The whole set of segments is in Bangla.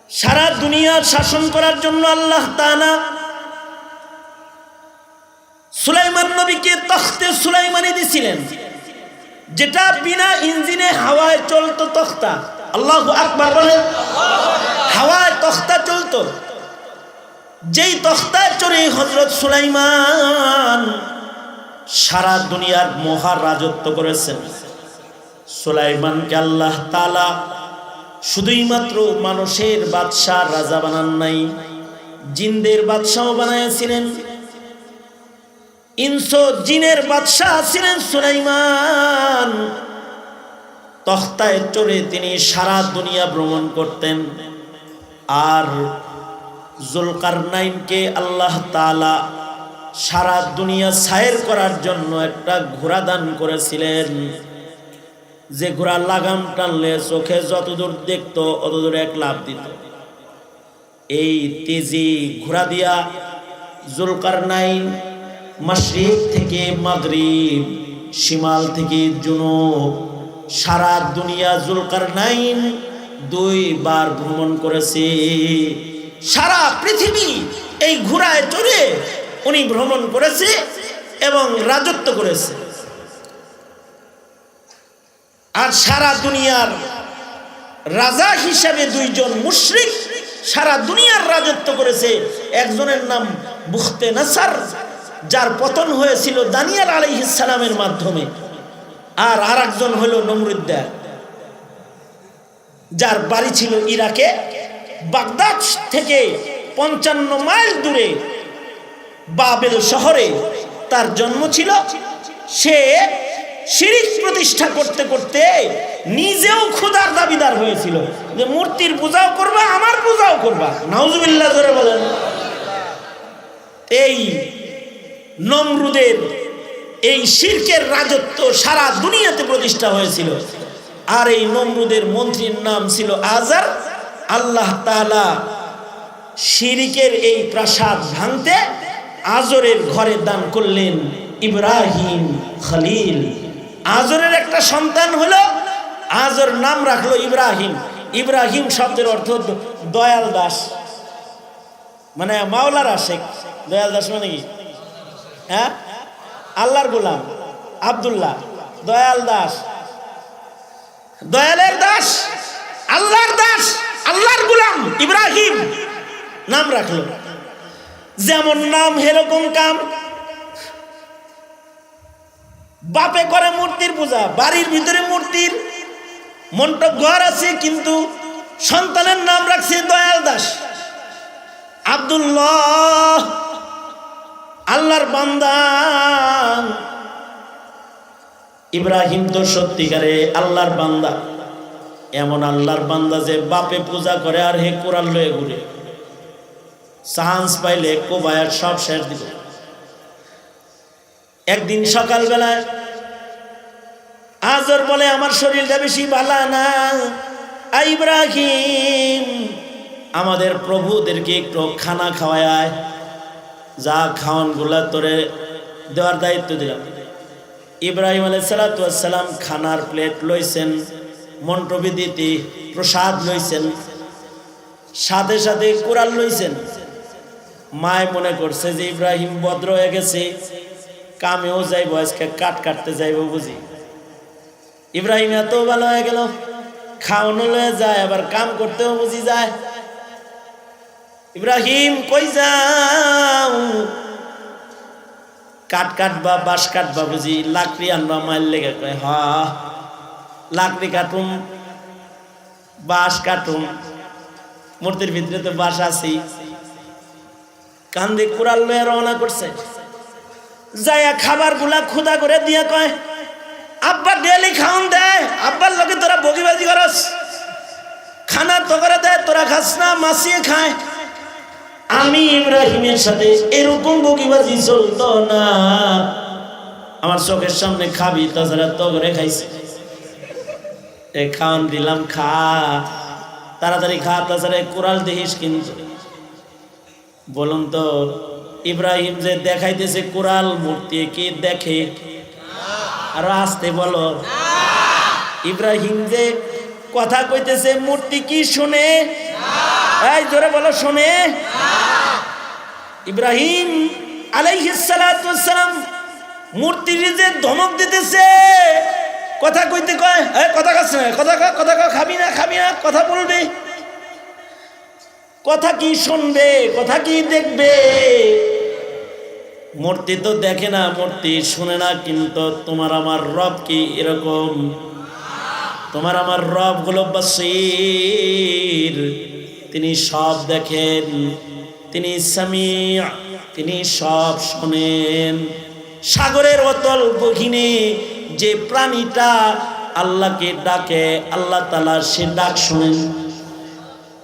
সারা দুনিয়ার শাসন করার জন্য আল্লাহ তাআলা সুলাইমান নবীকে তখতে সুলাইমানি দিয়েছিলেন, যেটা বিনা ইঞ্জিনে হাওয়ায় চলতো তখতা। আল্লাহু আকবার বলেন। হাওয়ায় তখতা চলতো, যেই তখতায় চড়ে হযরত সুলাইমান সারা দুনিয়ার মহা রাজত্ব করেছেন। সুলাইমানকে আল্লাহ তাআলা শুধুই মাত্র মানুষের বাদশাহ রাজা বানান নাই, জিনদের বাদশাহ বানাইছিলেন। ইনস জিনের বাদশাহ ছিলেন সুলাইমান। তখতায় চড়ে তিনি সারা দুনিয়া ভ্রমণ করতেন। আর জুলকারনাইনকে আল্লাহ তাআলা সারা দুনিয়া সায়ের করার জন্য একটা ঘোড়া দান করেছিলেন, যে ঘোড়া লাগাম টানলে চোখে যতদূর দেখতো অতদূর এক লাফ দিত। এই তেজি ঘোড়া দিয়া জুলকারনাইন মাশরিক থেকে মাগরিব, শিমাল থেকে জুনুব, সারা দুনিয়া জুলকারনাইন 2 বার ভ্রমণ করেছে। সারা পৃথিবী এই ঘোড়ায় চড়ে উনি ভ্রমণ করেছে এবং রাজত্ব করেছে। আর সারা দুনিয়ার রাজা হিসাবে 2 জন মুশরিক সারা দুনিয়ার রাজত্ব করেছে। একজনের নাম বুখতে নাসার, যার পতন হয়েছিল দানিয়েল আলাইহিস সালামের মাধ্যমে। আর আরেকজন হলো নমরুদ্দার, যার বাড়ি ছিল ইরাকে, বাগদাদ থেকে 55 মাইল দূরে বাবেল শহরে তার জন্ম ছিল। সে শিরক প্রতিষ্ঠা করতে করতে নিজেও খোদার দাবিদার হয়েছিল, যে মূর্তির পূজাও করবা, আমার পূজাও করবা। নাউজুবিল্লাহ জোরে বলেন। এই নমরুদের এই শিরকের রাজত্ব সারা দুনিয়াতে প্রতিষ্ঠা হয়েছিল। আর এই নমরুদের মন্ত্রীর নাম ছিল আজার। আল্লাহ তাআলা শিরকের এই প্রাসাদ ভাঙতে আজরের ঘরে দান করলেন ইব্রাহিম খলিল। আজরের একটা সন্তান হলো, আজর নাম রাখলো ইব্রাহিম। ইব্রাহিম শব্দের অর্থ দয়াল দাস, মানে মাওলার আশেক। দয়াল দাস মানে কি? হ্যাঁ, আল্লাহর গোলাম। আব্দুল্লাহ দয়াল দাস, দয়ালের দাস, আল্লাহর দাস, আল্লাহর গোলাম ইব্রাহিম নাম রাখলো। যেমন নাম সেরকম কাম। বাপে করে মূর্তির পূজা, বাড়ির ভিতরে মূর্তির মন্টপ ঘর আছে, কিন্তু সন্তানের নাম রাখছে দয়াল দাস, আব্দুল্লাহ, আল্লাহর বান্দা। ইব্রাহিম তো সত্যিকারে আল্লাহর বান্দা, এমন আল্লাহর বান্দা যে বাপে পূজা করে আর হে কোরআন লয়ে ঘুরে, চান্স পাইলে কোবায়ার সব শেষ দিব। একদিন সকালবেলায় আজর বলে, আমার শরীরটা বেশি ভালো না, ইব্রাহিম আমাদের প্রভুদেরকে একটু খানা খাওয়ায়, যা খাওয়ান গুলা তোরে দেওয়ার দায়িত্ব দিলাম। ইব্রাহিম আলাইহিস সালাতু ওয়াস সালাম খানার প্লেট লইছেন, মন্ত্রবিদিতে প্রসাদ লইছেন, সাথে সাথে কোরআন লইছেন। মায় মনে করছে যে ইব্রাহিম ভদ্র হয়ে গেছে, কামেও যাইব, আজকে কাটতে যাইব বুঝি। ইব্রাহিম এত ভালো হয়ে গেল, খাওয়ানো লয়ে যায়, আবার কাম করতেও বুঝি যায়। ইব্রাহিম কই যাও? কাটবা, বাঁশ কাটবা বুঝি, লাকড়ি আনবা মাইল লেগে। কয় হ, লাকড়ি কাটুম, বাঁশ কাটুম, মূর্তির ভিতরে তো বাঁশ আছি। কান্দে কুড়াল লয়ে রওনা করছে। যায়া খাবার গুলা খুদা করে দিয়া কয়, আব্বা ডেলি খাওন দেয়, আব্বার লোকে তোরা বগিবাজি করস, খানা তো করে দেয়, তোরা খাস না, মাসিয়ে খায়। আমি ইব্রাহিমের সাথে এরকম বগিবাজি চলতো না, আমার চোখের সামনে খাবি, তাছাড়া তো করে খাইছে। খাওয়ান দিলাম, খা তাড়াতাড়ি খা, তাছাড়া কোরাল দেখিস কিন্তু। বলুন তো, ইব্রাহিম যে দেখাইতেছে কোরাল মূর্তি, কি দেখে? আরো আসতে বলো। ইব্রাহিম যে কথা কইতেছে মূর্তি কি শুনে? এই জোরে বলো শোনে। ইব্রাহিম আলাইহিস সালাতু ওয়াস সালাম মূর্তির যে ধমক দিতেছে, কথা কইতে কয় এই কথা কাছে না, কথা খাবি না কথা বলবে, কথা কি শুনবে, কথা কি দেখবে। মূর্তি তো দেখে না, মূর্তি শুনে না, কিন্তু তোমার আমার রব কি এরকম? তোমার আমার রব হলো বাসীর, তিনি সব দেখেন, তিনি সামিউ, তিনি সব শোনেন। সাগরের অতল গহীনে যে প্রাণীটা আল্লাহকে ডাকে, আল্লাহ তাআলা সে ডাক শোনেন।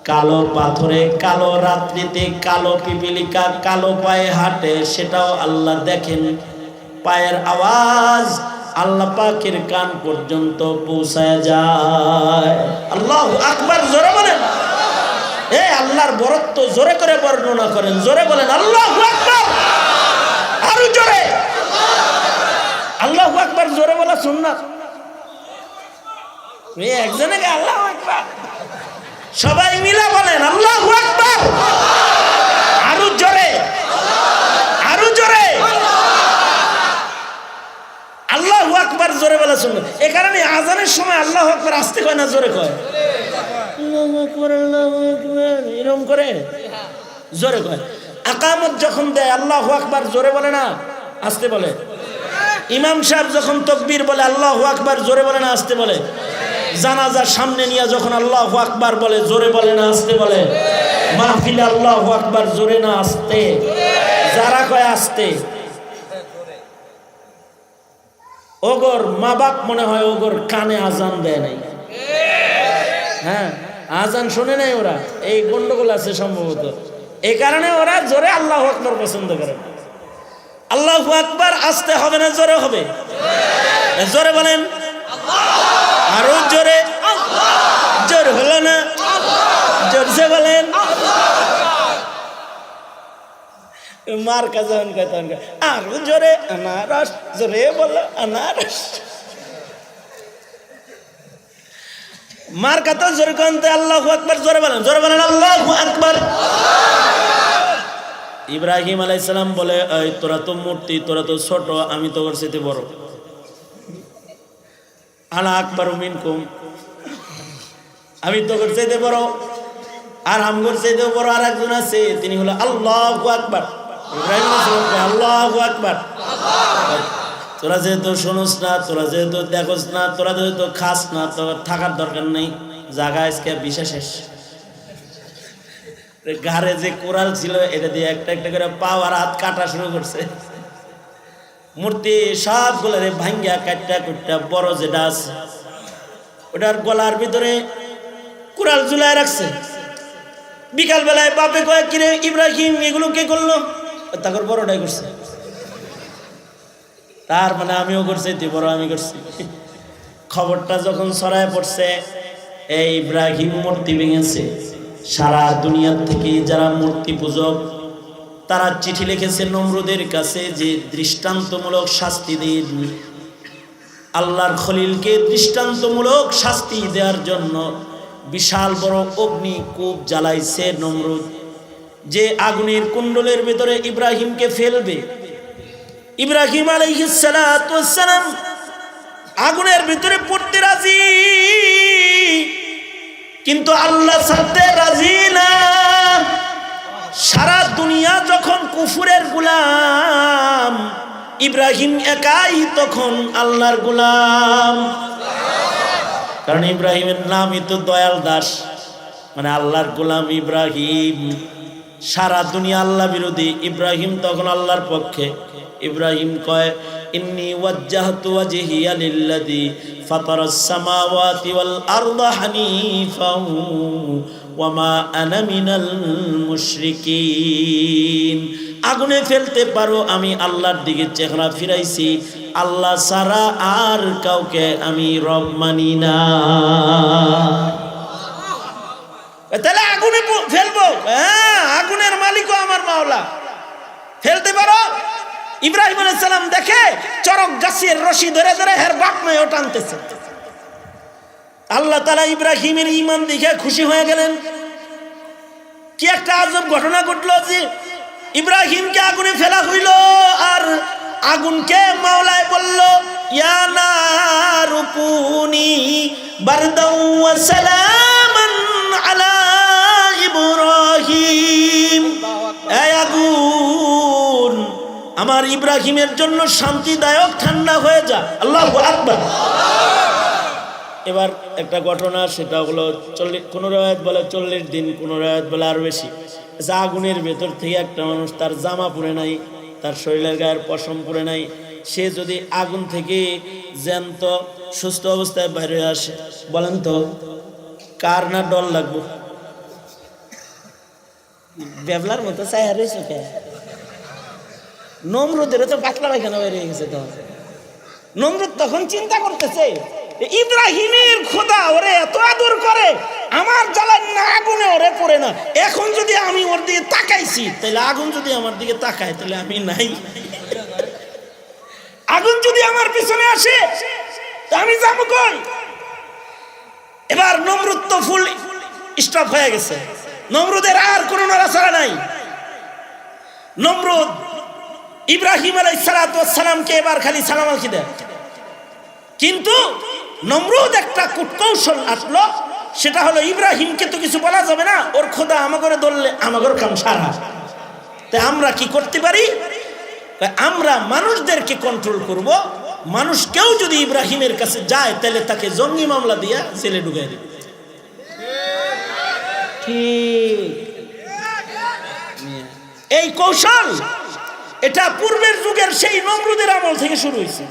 কালো পাথরে, কালো রাত্রিতে, কালো পিপিলিকা কালো পায়ে হাঁটে, সেটাও আল্লাহ দেখেন। পায়ের আওয়াজ আল্লাহ পাকের কান পর্যন্ত পৌঁছায় যায়। আল্লাহু আকবার, জোরে বলেন। আল্লাহর বরত্ব জোরে করে বর্ণনা করেন, জোরে বলেন আল্লাহু আকবার। আরো জোরে আল্লাহু আকবার, জোরে বলা সুন্নাত। একজনে আল্লাহু আকবার, সবাই মিলে বলেন আল্লাহু আকবার। আরো জোরে আল্লাহু আকবার, জোরে বলা সুন্নাত। এই কারণে আজানের সময় আল্লাহু আকবার আস্তে কয় না, জোরে কয়। আল্লাহু আকবার, আল্লাহু আকবার এরকম করে জোরে কয়। আকামত যখন দেয় আল্লাহু আকবার জোরে বলে না, আস্তে বলে। ইমাম সাহেব যখন তাকবীর বলে আল্লাহু আকবার জোরে বলে না, আস্তে বলে। জানাজার সামনে নিয়ে যখন আল্লাহু আকবার বলে, জোরে বলে না, আস্তে বলে। মাহফিলে আল্লাহু আকবার জোরে না, আস্তে। যারা কয় আস্তে, ওগর মা বাপ মনে হয় ওগর কানে আজান দেয় নাই। হ্যাঁ, আজান শোনে নাই ওরা, এই গন্ডগোল আছে সম্ভবত। এই কারণে ওরা জোরে আল্লাহু আকবার পছন্দ করে। আল্লাহু আকবার আস্তে হবে না, জোরে হবে? জোরে বলেন। আরো জোরে, জোর হলো না, জোরসে বলেন। মার কাছে আরো জোরে, আনারস, জোরে বলো আনারস। মার কাছে জোরে কনতে আল্লাহু আকবার, জোরে বলেন, জোরে বলেন আল্লাহু আকবার। ইব্রাহিম আলাইহিস সালাম বলে, এই তোরা তো মূর্তি, তোরা তো ছোট, আমি তো ওর চাইতে বড়। আনা আকবারু মিনকুম, আমি তো ওর চাইতে বড়। আর আমগর চাইতে বড় আর একজন আছে, তিনি হলো আল্লাহু আকবার। ইব্রাহিম আলাইহিস সালাম বলে আল্লাহু আকবার। তোরা যেহেতু শোনস না, তোরা যেহেতু দেখোস না, তোরা যেহেতু খাস না, তোর থাকার দরকার নেই, জায়গা আজকে বিশেষ। ঘাড়ে যে কোরাল ছিল এটা দিয়ে একটা একটা করে পাও আর হাত কাটা শুরু করছে। মূর্তি সবগুলো ভাঙ্গা কাটটা কুটটা বড় যেটা আছে ওটার গলার ভিতরে কোরাল ঝুলায় রাখছে। বিকাল বেলায় বাপে কয়, কিরে ইব্রাহিম এগুলো কে করলো? তারপর বড়টাই করছে। তার মানে আমিও করছি, তুই বড় আমি করছি। খবরটা যখন ছড়ায় পড়ছে, এই ইব্রাহিম মূর্তি ভেঙেছে, সারা দুনিয়া থেকে যারা মূর্তি পূজক তারা চিঠি লিখেছে নমরুদের কাছে যে দৃষ্টান্তমূলক শাস্তি দিন। আল্লাহর খলিলকে দৃষ্টান্তমূলক শাস্তি দেওয়ার জন্য বিশাল বড় অগ্নিকূপ জ্বালাইছে নমরুদ, যে আগুনের কুণ্ডলের ভিতরে ইব্রাহিমকে ফেলবে। ইব্রাহিম আলাইহিস সালাতু ওয়াস সালাম আগুনের ভিতরে পড়তে রাজি, কিন্তু আল্লাহ ছাড়তে রাজি না। সারা দুনিয়া যখন কুফুরের গোলাম, ইব্রাহিম একাই তখন আল্লাহর গোলাম। কারণ ইব্রাহিমের নামই তো দয়াল দাস, মানে আল্লাহর গোলাম ইব্রাহিম। সারা দুনিয়া আল্লাহ বিরোধী, ইব্রাহিম তখন আল্লাহর পক্ষে। ইব্রাহিম কয়, ইন্নী ওয়াজ্জাহতু ওয়াজহিয়া লিল্লাযী ফাতারাস সামাওয়াতি ওয়াল আরদা হানিফাও ওয়া মা আনা মিনাল মুশরিকিন। আগুনে ফেলতে পারো, আমি আল্লাহর দিকে চেহারা ফিরাইছি, আল্লাহ ছাড়া আর কাউকে আমি রব মানি না। তাহলে আগুনে ফেলবো? হ্যাঁ, আগুনের মালিকও আমার মাওলা। ফেলতে পারো? ইব্রাহিম আলাইহিস সালাম দেখে চরক গাছের রশি ধরে ধরে হের বাপ মেয়ে টানতেছে। আল্লাহ তাআলা ইব্রাহিমের ঈমান দেখে খুশি হয়ে গেলেন। কি একটা আজব ঘটনা ঘটলো যে ইব্রাহিমকে আগুনে ফেলা হইল, আর আগুনকে মাওলায় বলল ইয়া নারু কুনি বারদাও ওয়া সালামান আলা ইব্রাহিম, এই আগুন আমার ইব্রাহিমের জন্য শান্তিদায়ক ঠান্ডা হয়ে যা। আল্লাহু আকবার। এবার একটা ঘটনা, সেটা হলো 40, কোন রায়াত বলে 40 দিন, কোন রায়াত বলে আরো বেশি। আগুনের ভেতর থেকে একটা মানুষ, তার জামা পরে নাই, তার শরীরের গায়ের পশম পরে নাই, সে যদি আগুন থেকে জ্যান্ত সুস্থ অবস্থায় বাইরে আসে, বলেন তো কার না ডর লাগবে? বেবলার মতো চাই হারে চোখে। নমরুদের তো পাতলা পায়খানা বের হয়ে গেছে। তখন নমরুদ তখন চিন্তা করতেছে, ইব্রাহিমের খোদা ওরে এত আদর করে, আমার জ্বালায় না আগুনে ওরে পড়ে না। এখন যদি আমি ওর দিকে তাকাইছি, তাহলে আগুন যদি আমার দিকে তাকায়, তাহলে আমি নাই। আগুন যদি আমার পিছনে আসে, আমি যাবো কই? এবার নমরুদ তো ফুল স্টপ হয়ে গেছে, নমরুদের আর কোনো নড়াচড়া নাই। নমরুদ ইব্রাহিম আলাইহিস সালাতু ওয়াস সালামকে এবার খালি সালাম আলকি দেয়। কিন্তু নমরুদ একটা কূটকৌশল আসলো, সেটা হলো ইব্রাহিমকে তো কিছু বলা যাবে না, ওর খোদা আমাগরে ধরলে আমাগর কাম সারা। তাই আমরা কি করতে পারি? আমরা মানুষদেরকে কন্ট্রোল করব। মানুষ কেউ যদি ইব্রাহিমের কাছে যায়, তাহলে তাকে জঙ্গি মামলা দিয়া জেলে ঢুকাই দেবে। ঠিক এই কৌশল, এটা পূর্বের যুগের সেই নমরুদের আমল থেকে শুরু হয়েছে।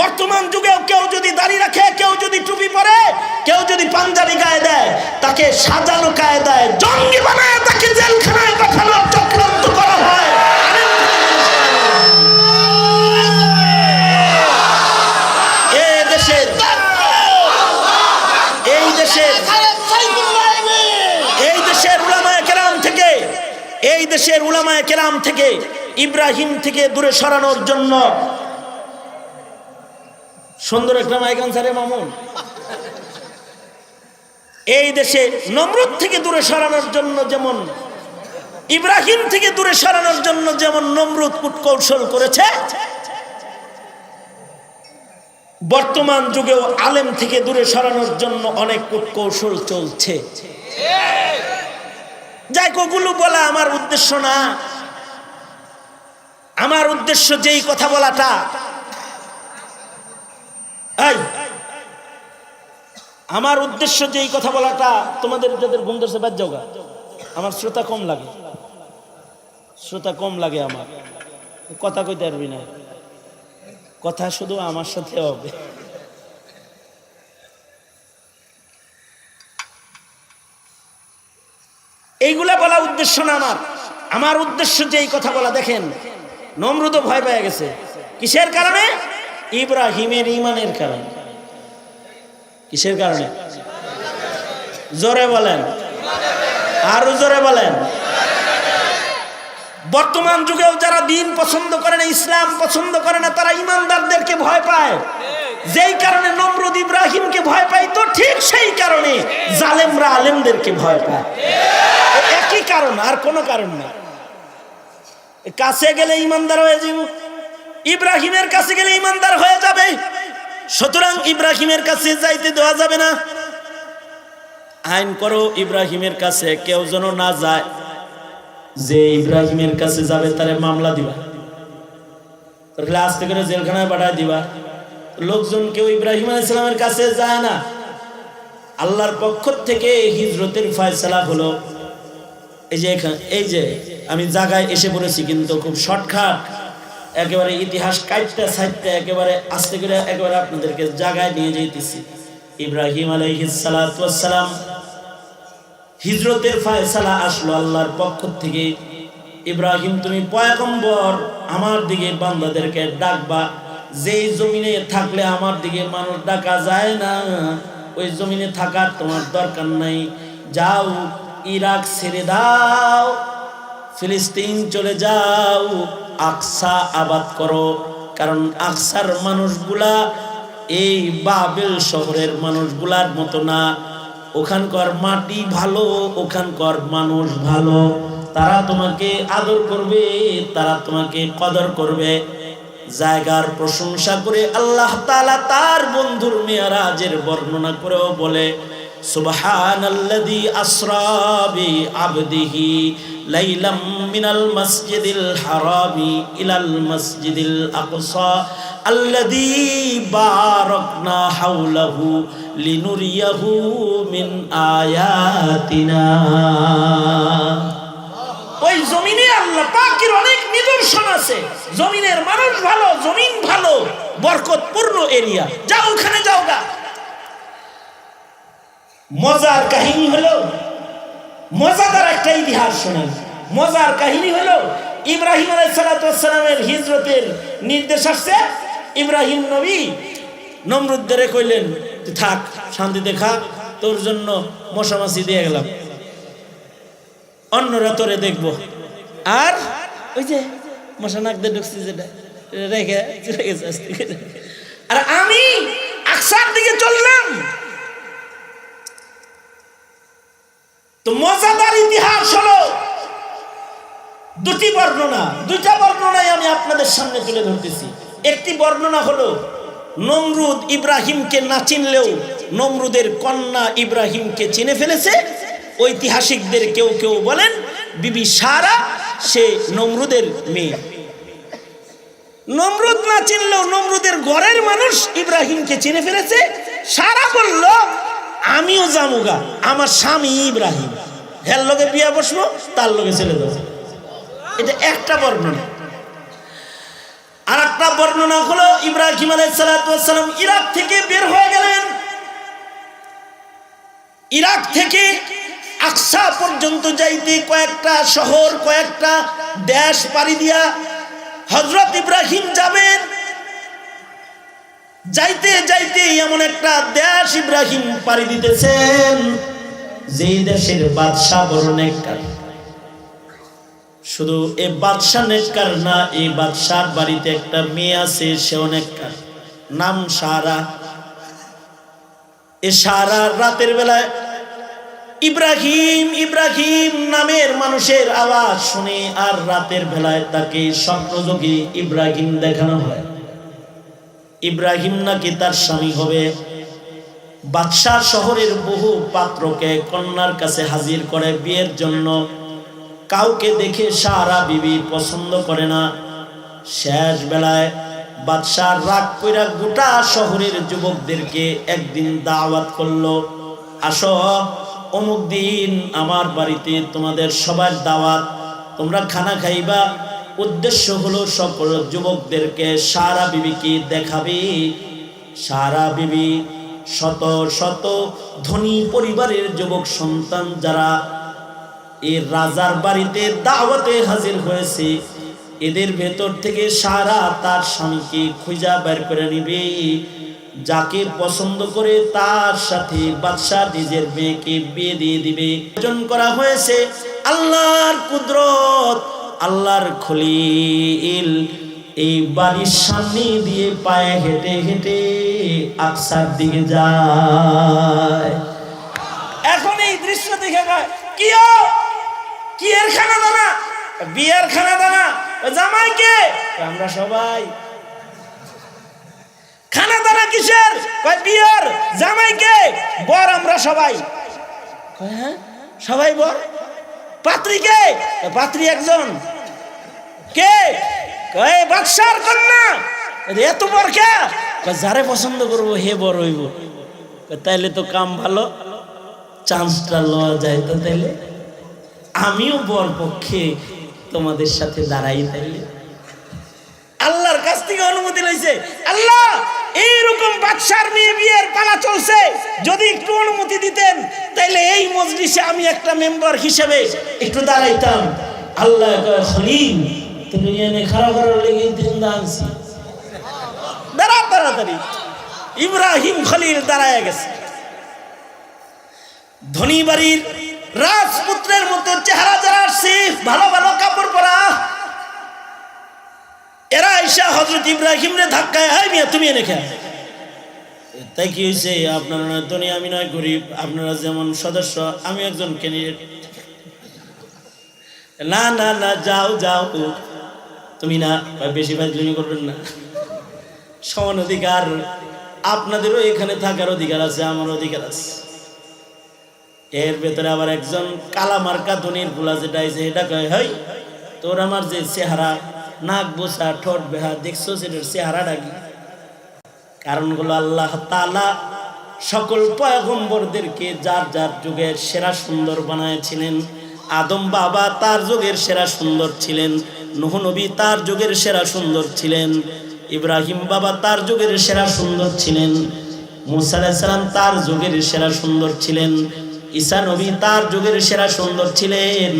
বর্তমান যুগেও কেউ যদি দাড়ি রাখে, কেউ যদি টুপি পরে, কেউ যদি পাঞ্জাবি গায়ে দেয়, তাকে সাজানো কায়দায় জঙ্গি বানায় তাকে জেলখানায় পাঠানোর চক্রান্ত করা হয়। এই দেশের উলামায়ে কেরাম থেকে ইব্রাহিম থেকে দূরে সরানোর জন্য, সুন্দর একটা মাইক আনসারে মামুন, এই দেশে নমরুদ থেকে দূরে সরানোর জন্য যেমন, ইব্রাহিম থেকে দূরে সরানোর জন্য যেমন নমরুদ কূটকৌশল করেছে, বর্তমান যুগেও আলেম থেকে দূরে সরানোর জন্য অনেক কূটকৌশল চলছে। যাই ওগুলো বলা আমার উদ্দেশ্য না। আমার উদ্দেশ্য যেই কথা বলাটা, আমার উদ্দেশ্য যেই কথা বলাটা, তোমাদের যাদের ঘুম ধরছে বাদ যাওগা, আমার শ্রোতা কম লাগে, শ্রোতা কম লাগে, আমার কথা কইতে পারবি না, কথা শুধু আমার সাথে হবে। এইগুলা বলা উদ্দেশ্য না আমার। আমার উদ্দেশ্য যে এই কথা বলা, দেখেন নমরুদ ভয় পেয়ে গেছে, কিসের কারণে? ইব্রাহিমের ঈমানের কারণে। কিসের কারণে? জোরে বলেন, আরো জোরে বলেন। বর্তমান যুগেও যারা দিন পছন্দ করে না, ইসলাম পছন্দ করে না, তারা ঈমানদারদেরকে ভয় পায়। যেই কারণে নমরুদ ইব্রাহিমকে ভয় পায়, তো ঠিক সেই কারণে জালেমরা আলেমদেরকে ভয় পায়। একই কারণ, আর কোনো কারণ না। কাছে গেলে ইমানদার হয়ে যাব, ইব্রাহিমের কাছে গেলে ইমানদার হয়ে যাবে, সুতরাং ইব্রাহিমের কাছে যাইতে দেওয়া যাবে না। আইন করো ইব্রাহিমের কাছে কেউ যেন না যায়, যে ইব্রাহিমের কাছে যাবে তারে মামলা দিবা, আস্তে করে জেলখানায় পাঠায় দিবা। লোকজন কেউ ইব্রাহিম আলাইহিস সালামের কাছে যায় না। আল্লাহর পক্ষ থেকে হিজরতের ফয়সালা হলো। এই যে আমি জায়গায় এসে পড়েছি, কিন্তু খুব শর্টকাট, একেবারে ইতিহাস কাটতে সাইটতে একেবারে আস্তে করে একেবারে আপনাদেরকে জায়গায় নিয়ে যাইতেছি। ইব্রাহিম আলাইহিস সালাতু ওয়াস সালাম, হিজরতের ফয়সালা আসলো আল্লাহর পক্ষ থেকে। ইব্রাহিম, তুমি পয়গম্বর, আমার দিকে বান্দাদেরকে ডাকবা। যেই জমিনে থাকলে আমার দিকে মানুষ ডাকা যায় না, ওই জমিনে থাকার তোমার দরকার নাই। যাও, ইরাক ছেড়ে দাও, ফিলিস্তিন চলে যাও, আকসা আবাদ করো। কারণ আকসার মানুষগুলা এই বাবেল শহরের মানুষগুলার মতো না। ওখানকার মাটি ভালো, ওখানকার মানুষ ভালো, তারা তোমাকে আদর করবে, তারা তোমাকে কদর করবে। জায়গার প্রশংসা করে আল্লাহ তাআলা তার বন্ধুর মেরাজের বর্ণনা করেও বলে, সুবহানাল্লাযী আসরা বি আবদিহি লাইলাম মিনাল মাসজিদিল হারামি ইলাল মাসজিদিল আকসা আল্লাযী বারাকনা হাওলাহু লিনুরিয়াহু মিন আয়াতিনা। ওই জমিনে আল্লাহ পাকের অনেক নিদর্শন আছে। জমিনের মানুষ ভালো, জমিন ভালো, বরকতপূর্ণ এরিয়া, যাও ওখানে যাও গা। মজার কাহিনী হলো, মজাদার একটা ইতিহাস শোনেন। মজার কাহিনী হলো, ইব্রাহিম আলাইহিস সালামের হিজরতের নির্দেশ আসছে। ইব্রাহিম নবী নমরুদদের কইলেন, তুই থাক, শান্তিতে খা, তোর জন্য মশামাছি দিয়ে গেলাম, অন্যরা তোরে দেখবো। আর ওই যে মশা নাক দিয়ে ঢুকছি যেটা রেখে গেছে, আর আমি আকসার দিকে চললাম। তো মজাদার ইতিহাস হলো দুইটা বর্ণনায় আমি আপনাদের সামনে তুলে ধরতেছি। একটি বর্ণনা হলো নমরুদ ইব্রাহিমকে না চিনলেও নমরুদের কন্যা ইব্রাহিমকে চিনে ফেলেছে। ঐতিহাসিকদের কেউ কেউ বলেন বিবি সারা সে নমরুদের মেয়ে। নমরুদ না চিনলেও নমরুদের ঘরের মানুষ ইব্রাহিমকে চিনে ফেলেছে। সারা বলল, আমিও জামুগা, আমার স্বামী ইব্রাহিম, হের লগে বিয়া বসবো, তার লগে ছেলে দেবো। এটা একটা বর্ণনা। আর একটা বর্ণনা হলো ইব্রাহিম আলাইহিস সালাম ইরাক থেকে বের হয়ে গেলেন। ইরাক থেকে আকসা পর্যন্ত যাইতে কয়েকটা শহর, কয়েকটা দেশ পাড়ি দিয়া হযরত ইব্রাহিম যাবেন। যাইতে যাইতে এমন একটা দেশ ইব্রাহিম পাড়ি দিতেছেন, যেই দেশের বাদশা বড় নেককার। শুধু এই বাদশা নেককার না, এই বাদশার বাড়িতে একটা মেয়ে আছে, সেও নেককার, নাম সারা। এ সারা রাতের বেলায় ইব্রাহিম ইব্রাহিম নামের মানুষের আওয়াজ শুনে, আর রাতের বেলায় তাকে স্বপ্নযোগে ইব্রাহিম দেখানো হয়। ইব্রাহিম নাকি তার স্বামী হবে। বাদশাহ শহরের বহু পাত্রকে কন্যার কাছে হাজির করে বিয়ের জন্য। কাউকে দেখে সারা বিবি পছন্দ করে না। শেষ বেলায় বাদশাহ রাগ কইরা গোটা শহরের যুবকদেরকে একদিন দাওয়াত করলো, আসো অমুক দিন আমার বাড়িতে তোমাদের সবার দাওয়াত, তোমরা খানা খাইবা। উদ্দেশ্য হলো সকল যুবকদেরকে সারা বিবিকে দেখাবে। সারা বিবি শত শত ধনী পরিবারের যুবক সন্তান যারা এই রাজার বাড়িতে দাওয়াতে হাজির হয়েছে, এদের ভেতর থেকে সারা তার স্বামীকে খুঁজা বের করে নিবে। যাকে পছন্দ করে তার সাথে বাদশা নিজের মেয়েকে বিয়ে দিয়ে দিবে। আয়োজন করা হয়েছে। আল্লাহর কুদরত, আল্লাহর খলিল এই বাড়ির সামনে দিয়ে পায়ে হেঁটে হেঁটে আকসার দিকে যায়। এখন এই দৃশ্য দেখে কি এর খানা দানা, বিয়ের খানা দানা, জামাই কে? আমরা সবাই। খানা দানা কিসের? কয় বিয়ের। জামাই কে? বর আমরা সবাই। হ্যাঁ সবাই বর। পাত্রী কে? পাত্রী একজন। কে? কয় বাদশার কন্যা। এত বর কে? যারে পছন্দ করবো হে বর হইব। তাইলে তো কাম ভালো, চান্সটা লওয়া যায়। তো তাইলে আমিও বর পক্ষে তোমাদের সাথে দাঁড়াই। তাইলে আল্লাহর কাছ থেকে অনুমতি লইছে। আল্লাহ, এইরকম বাদশার মেয়ে বিয়ের পালা চলছে, যদি একটু অনুমতি দিতেন তাইলে এই মজলিসে আমি একটা মেম্বার হিসেবে একটু দাঁড়াইতাম। আল্লাহ কয়, খলিল তুমি এনে খারাপ করার লেগে আনছি, দাঁড়া তাড়াতাড়ি। ইব্রাহিম খলিল দাঁড়ায় গেছে। ধনী বাড়ির রাজপুত্রের মতো চেহারা যারা আসছে, ভালো ভালো কাপড় পরা, এরা আইসা হযরত ইব্রাহিম রে ধাক্কায়, হাই মিয়া তুমি এনে খেয়ে তাই কি হয়েছে? আপনারা নয় ধনী, আমি নয় গরিব, আপনারা যেমন সদস্য, আমি একজন ক্যান্ডিডেট। না না না, যাও যাও, তুমি না, বেশি ফাজলামি করবেন না। সমান অধিকার, আপনাদেরও এখানে থাকার অধিকার আছে, আমার অধিকার আছে। এর ভেতরে আবার একজন কালামার্কা ধনির গুলা যেটা আছে, এটা কয়, হয় তোর আমার যে চেহারা, নাক বোসা, ঠোঁট বেহা দেখছো, সেটার চেহারাটা কি? কারণগুলো আল্লাহ তাআলা সকল পয়গম্বরদেরকে যার যার যুগের সেরা সুন্দর বানাইছিলেন। আদম বাবা তার যুগের সেরা সুন্দর ছিলেন, নূহ নবী তার যুগের সেরা সুন্দর ছিলেন, ইব্রাহিম বাবা তার যুগের সেরা সুন্দর ছিলেন, মুসা আলাইহিস সালাম তার যুগের সেরা সুন্দর ছিলেন, ঈসা নবী তার যুগের সেরা সুন্দর ছিলেন।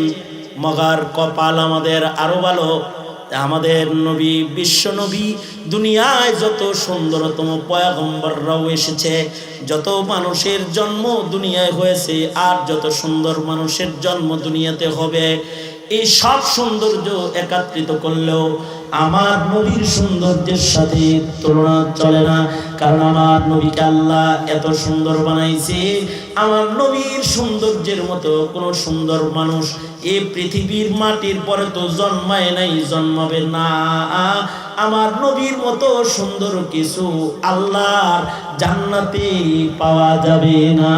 মগার কপাল আমাদের আরো ভালো, আমাদের নবী, বিশ্ব নবী, দুনিয়ায় যত সুন্দরতম পয়গম্বররাও এসেছে, যত মানুষের জন্ম দুনিয়ায় হয়েছে, আর যত সুন্দর মানুষের জন্ম দুনিয়াতে হবে, এই সব সৌন্দর্য একত্রিত করলেও আমার নবীর সৌন্দর্যের সাথে তুলনা চলে না। কারণ আমার নবীকে আল্লাহ এত সুন্দর বানাইছে, আমার নবীর সৌন্দর্যের মতো কোন সুন্দর মানুষ এই পৃথিবীর মাটির পরে তো জন্মায় নাই, জন্মাবে না। আমার নবীর মতো সুন্দর কিছু আল্লাহর জান্নাতে পাওয়া যাবে না।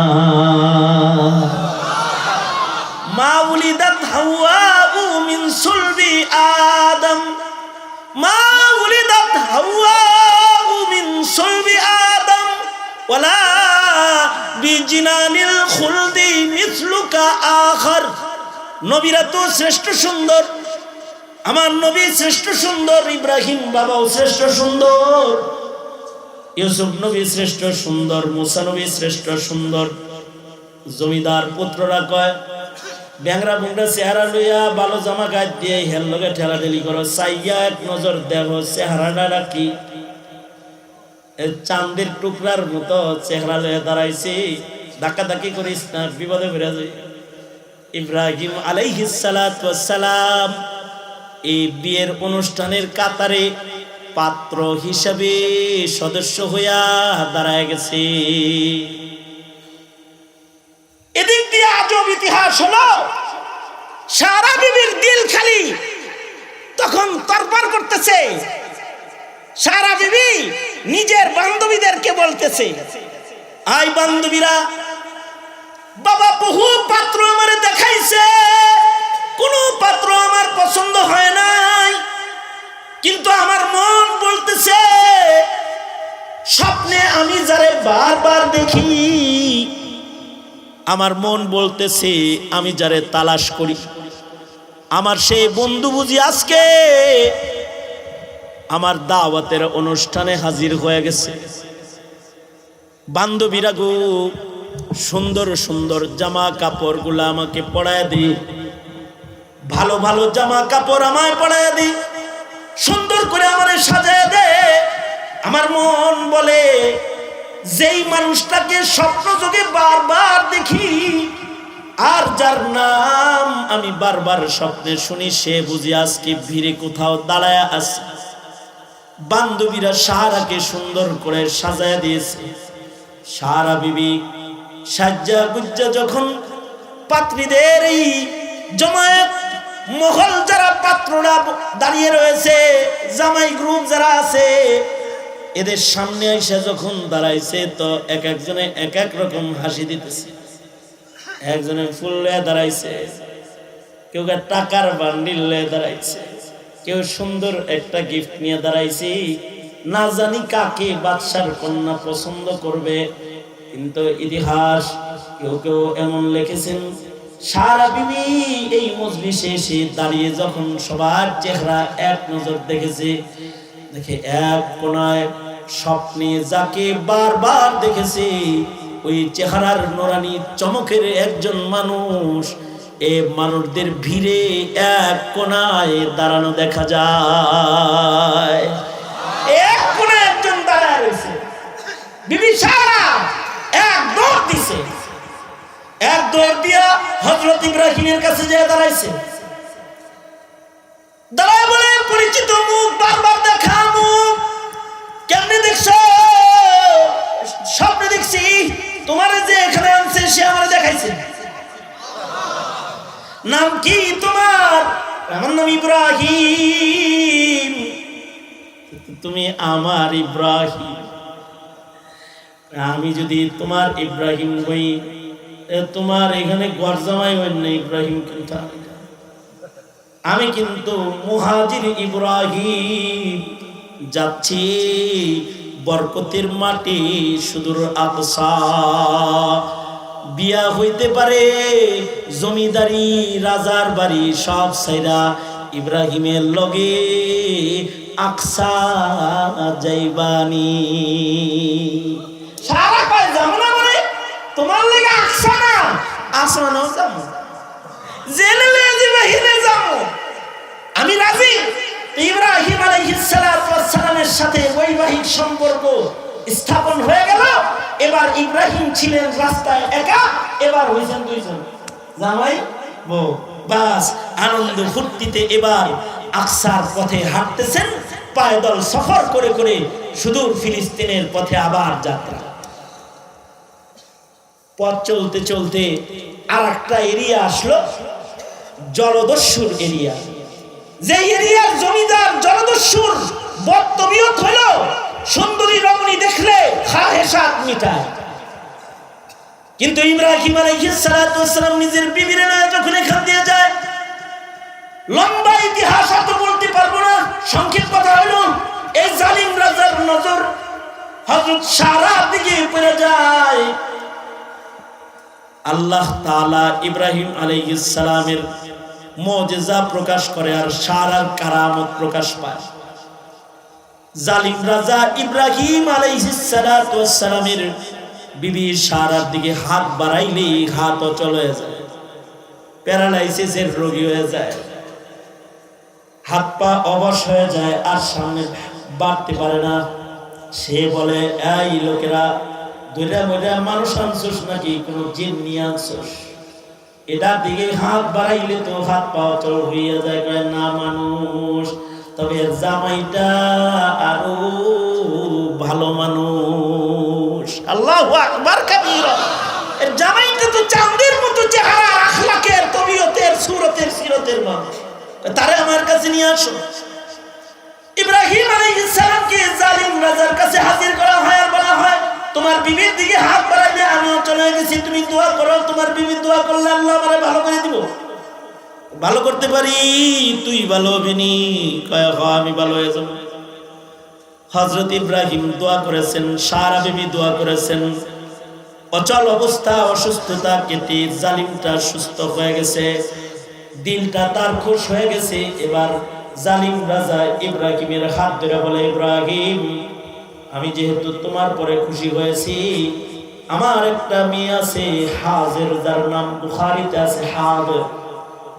মা উলিদাত হাওয়া মিন সুলবি আদম, মা উলিদাত হাওয়া মিন সুলবি আদম ওয়ালা বিজিনানিল খুলদি মিসলুকা আখার। নবীরা তো শ্রেষ্ঠ সুন্দর, আমার নবী শ্রেষ্ঠ সুন্দর, ইব্রাহিম বাবাও শ্রেষ্ঠ সুন্দর, ইউসুফ নবী শ্রেষ্ঠ সুন্দর, মুসা নবী শ্রেষ্ঠ সুন্দর। জমিদার পুত্ররা কয়, ব্যাংরা বুংরা চেহারা লইয়া ভালো জামা গায়ে দিয়ে হেল লগে ঠেলাঠেলি করো, চাইয়া এক নজর দেখো চেহারাটা কি? চাঁদের টুকরার মতো চেহারা লইয়া দাঁড়াইছি, ধাক্কা ধাক্কি করিস না, বিপদে পড়ে যাই। ইব্রাহিম আলাইহিস সালাতু ওয়াস সালাম এই বিয়ের অনুষ্ঠানের কাতারে পাত্র হিসাবে সদস্য হইয়া দাঁড়ায় গেছে। এদিক দিয়ে আজব ইতিহাস হলো, সারা বিবির দিল খালি তখন তরবার করতেছে। সারা বিবি নিজের বান্ধবীদেরকে বলতেছে, আই বান্ধবীরা, বাবা বহু পাত্র আমারে দেখাইছে, কোন পাত্র আমার পছন্দ হয় নাই, কিন্তু আমার মন বলতেছে, স্বপ্নে আমি যারে বারবার দেখি, আমার মন বলতেছে আমি যারে তালাশ করি, আমার সেই বন্ধু বুঝি আজকে আমার দাওয়াতের অনুষ্ঠানে হাজির হয়ে গেছে। বান্ধবীরা গো, সুন্দর সুন্দর জামা কাপড় গুলা আমাকে পরায় দি, ভালো ভালো জামা কাপড় আমায় পরায় দি, সুন্দর করে আমারে সাজায় দে। আমার মন বলে, যেই মানুষটাকে স্বপ্ন যোগে বারবার দেখি, আর যার নাম আমি বারবার স্বপ্নে শুনি, সে বুঝি আজকে ভিড়ে কোথাও দাঁড়ায় আছে। বান্ধবীরা সারাকে সুন্দর করে সাজায় দিয়েছে। সারা বিবি সাজ্জা গুজ্জা যখন পাত্রীদের এই জমায়েত, মহল যারা পাত্ররা দাঁড়িয়ে রয়েছে, জামাই গ্রুপ যারা আছে, এদের সামনে এসে যখন দাঁড়াইছে, তো এক একজনে এক এক রকম হাসি দিতেছে। একজনে ফুল লয়ে দাঁড়াইছে, কেউ টাকার বান্ডিল লয়ে দাঁড়াইছে, কেউ সুন্দর একটা গিফট নিয়ে দাঁড়াইছে। না জানি কাকে বাদশার কন্যা পছন্দ করবে, কিন্তু ইতিহাস কেউ কেউ এমন লিখেছেন, সারা বিবি এই মজলিসে এসে দাঁড়িয়ে যখন সবার চেহারা এক নজর দেখেছে, দেখে এক কোনায় স্বপ্নে যাকে বারবার দেখেছে, ওই চেহারার নোরানি চমকের একজন মানুষ এই মানুষদের ভিড়ে এক কোনায় দাঁড়ানো দেখা যায়। এক কোনায় একজন দাঁড়ায় রয়েছে। বিবি সারা এক দৌড় দিছে, এক দৌড় দিয়া হযরত ইব্রাহিমের কাছে যেয়ে দাঁড়াইছে। দাঁড়ায় বলে, পরিচিত মুখ, বারবার দেখা মুখ, কেমনে দেখছো? সব এসে আমার দেখাইছে। নাম কি তোমার? আমার নাম ইব্রাহিম। তুমি আমার ইব্রাহিম, আমি যদি তোমার ইব্রাহিম হই, তোমার এখানে গরজামাই হই না ইব্রাহিম, কিন্তু আমি কিন্তু মুহাজির ইব্রাহিম, যাচ্ছি বরকতের মাটি সুদূর আকসা। বিয়া হইতে পারে, জমিদারি রাজার বাড়ি সব সাইরা ইব্রাহিমের লগে আকসা যাইবানি। সারা কয় যাবো না, মানে তোমার লাগে আকসা না, আসমানেও যাবো, জেলে বাহিরে যাবো, আমি রাজি। ইব্রাহিম আলাইহিস সালামের সাথে বৈবাহিক সম্পর্ক স্থাপন হয়ে গেল। এবার ইব্রাহিম ছিলেন রাস্তায় একা, এবার হয়েছেন দুইজন, জামাই বউ। বাস আনন্দ ফুর্তিতে এবার আকসার পথে হাঁটতেছেন, পায়দল সফর করে করে সুদূর ফিলিস্তিনের পথে আবার যাত্রা। পথ চলতে চলতে আর একটা এরিয়া আসলো, জলদস্যুর এরিয়া। যে এরিয়ার জমিদার জলদস্যুর বদতবিয়ত হলো, সুন্দরী রমণী দেখলে খাহেসাত মিটায়। কিন্তু ইব্রাহিম আলাইহিস সালাম নিজের বিবির নিয়ে যখন এখান দিয়ে যায়, লম্বা ইতিহাস অত বলতে পারবো না, সংক্ষেপ কথা হলো এই জালিম রাজার নজর হযরত সারার দিকে পড়ে যায়। আল্লাহ তাআলা ইব্রাহিম আলাইহিস সালামের মুজিজা প্রকাশ করে আর সারার কারামত প্রকাশ পায়। জালিম রাজা ইব্রাহিম আলাইহিস সালামের বিবি সারার দিকে হাত বাড়াইলে হাত অচল হয়ে যায়, প্যারালাইসিসের রোগী হয়ে যায়, হাত পা অবশ হয়ে যায়, আর সামনে বাড়তে পারে না। সে বলে, এই লোকেরা দুইটা মইটা মানুষ আনছোস নাকি কোনো জিন নিয়ে আনছোস? এটার দিকে হাত বাড়াইলে তো হাত পা অচল হইয়া যায়। কয় না, মানুষ, তবে জামাইটা আরো ভালো মানুষ। আল্লাহু আকবার কাবীরা। এর জামাইটা তো চাঁদের মতো চেহারা, আখলাকের, তবিয়তের, সুরতের, সিরতের মানুষ, তারে আমার কাছে নিয়ে আসো। ইব্রাহিম আলাইহিস সালামকে জালিম রাজার কাছে হাজির করা হয় আর বলা হয়, তোমার বিবির দিকে হাত বাড়াইলে আমিও চলে গেছি, তুমি দোয়া করো, তোমার বিবি দোয়া করলে আল্লাহ আমারে ভালো করে দিব। ভালো করতে পারি, তুই ভালো হবি নি? কয় আমি ভালো হয়ে যাব। হযরত ইব্রাহিম দোয়া করেছেন, সারা বিবি দোয়া করেছেন, অচল অবস্থা, অসুস্থতা কেটে জালিমটা সুস্থ হয়ে গেছে, দিলটা তার খুশ হয়ে গেছে। এবার জালিম রাজা ইব্রাহিমের হাত ধরে বলে, ইব্রাহিম, আমি যেহেতু তোমার পরে খুশি হয়েছি, আমার একটা মেয়ে আছে হাজের, যার নাম বুখারীতে আছে হাজের,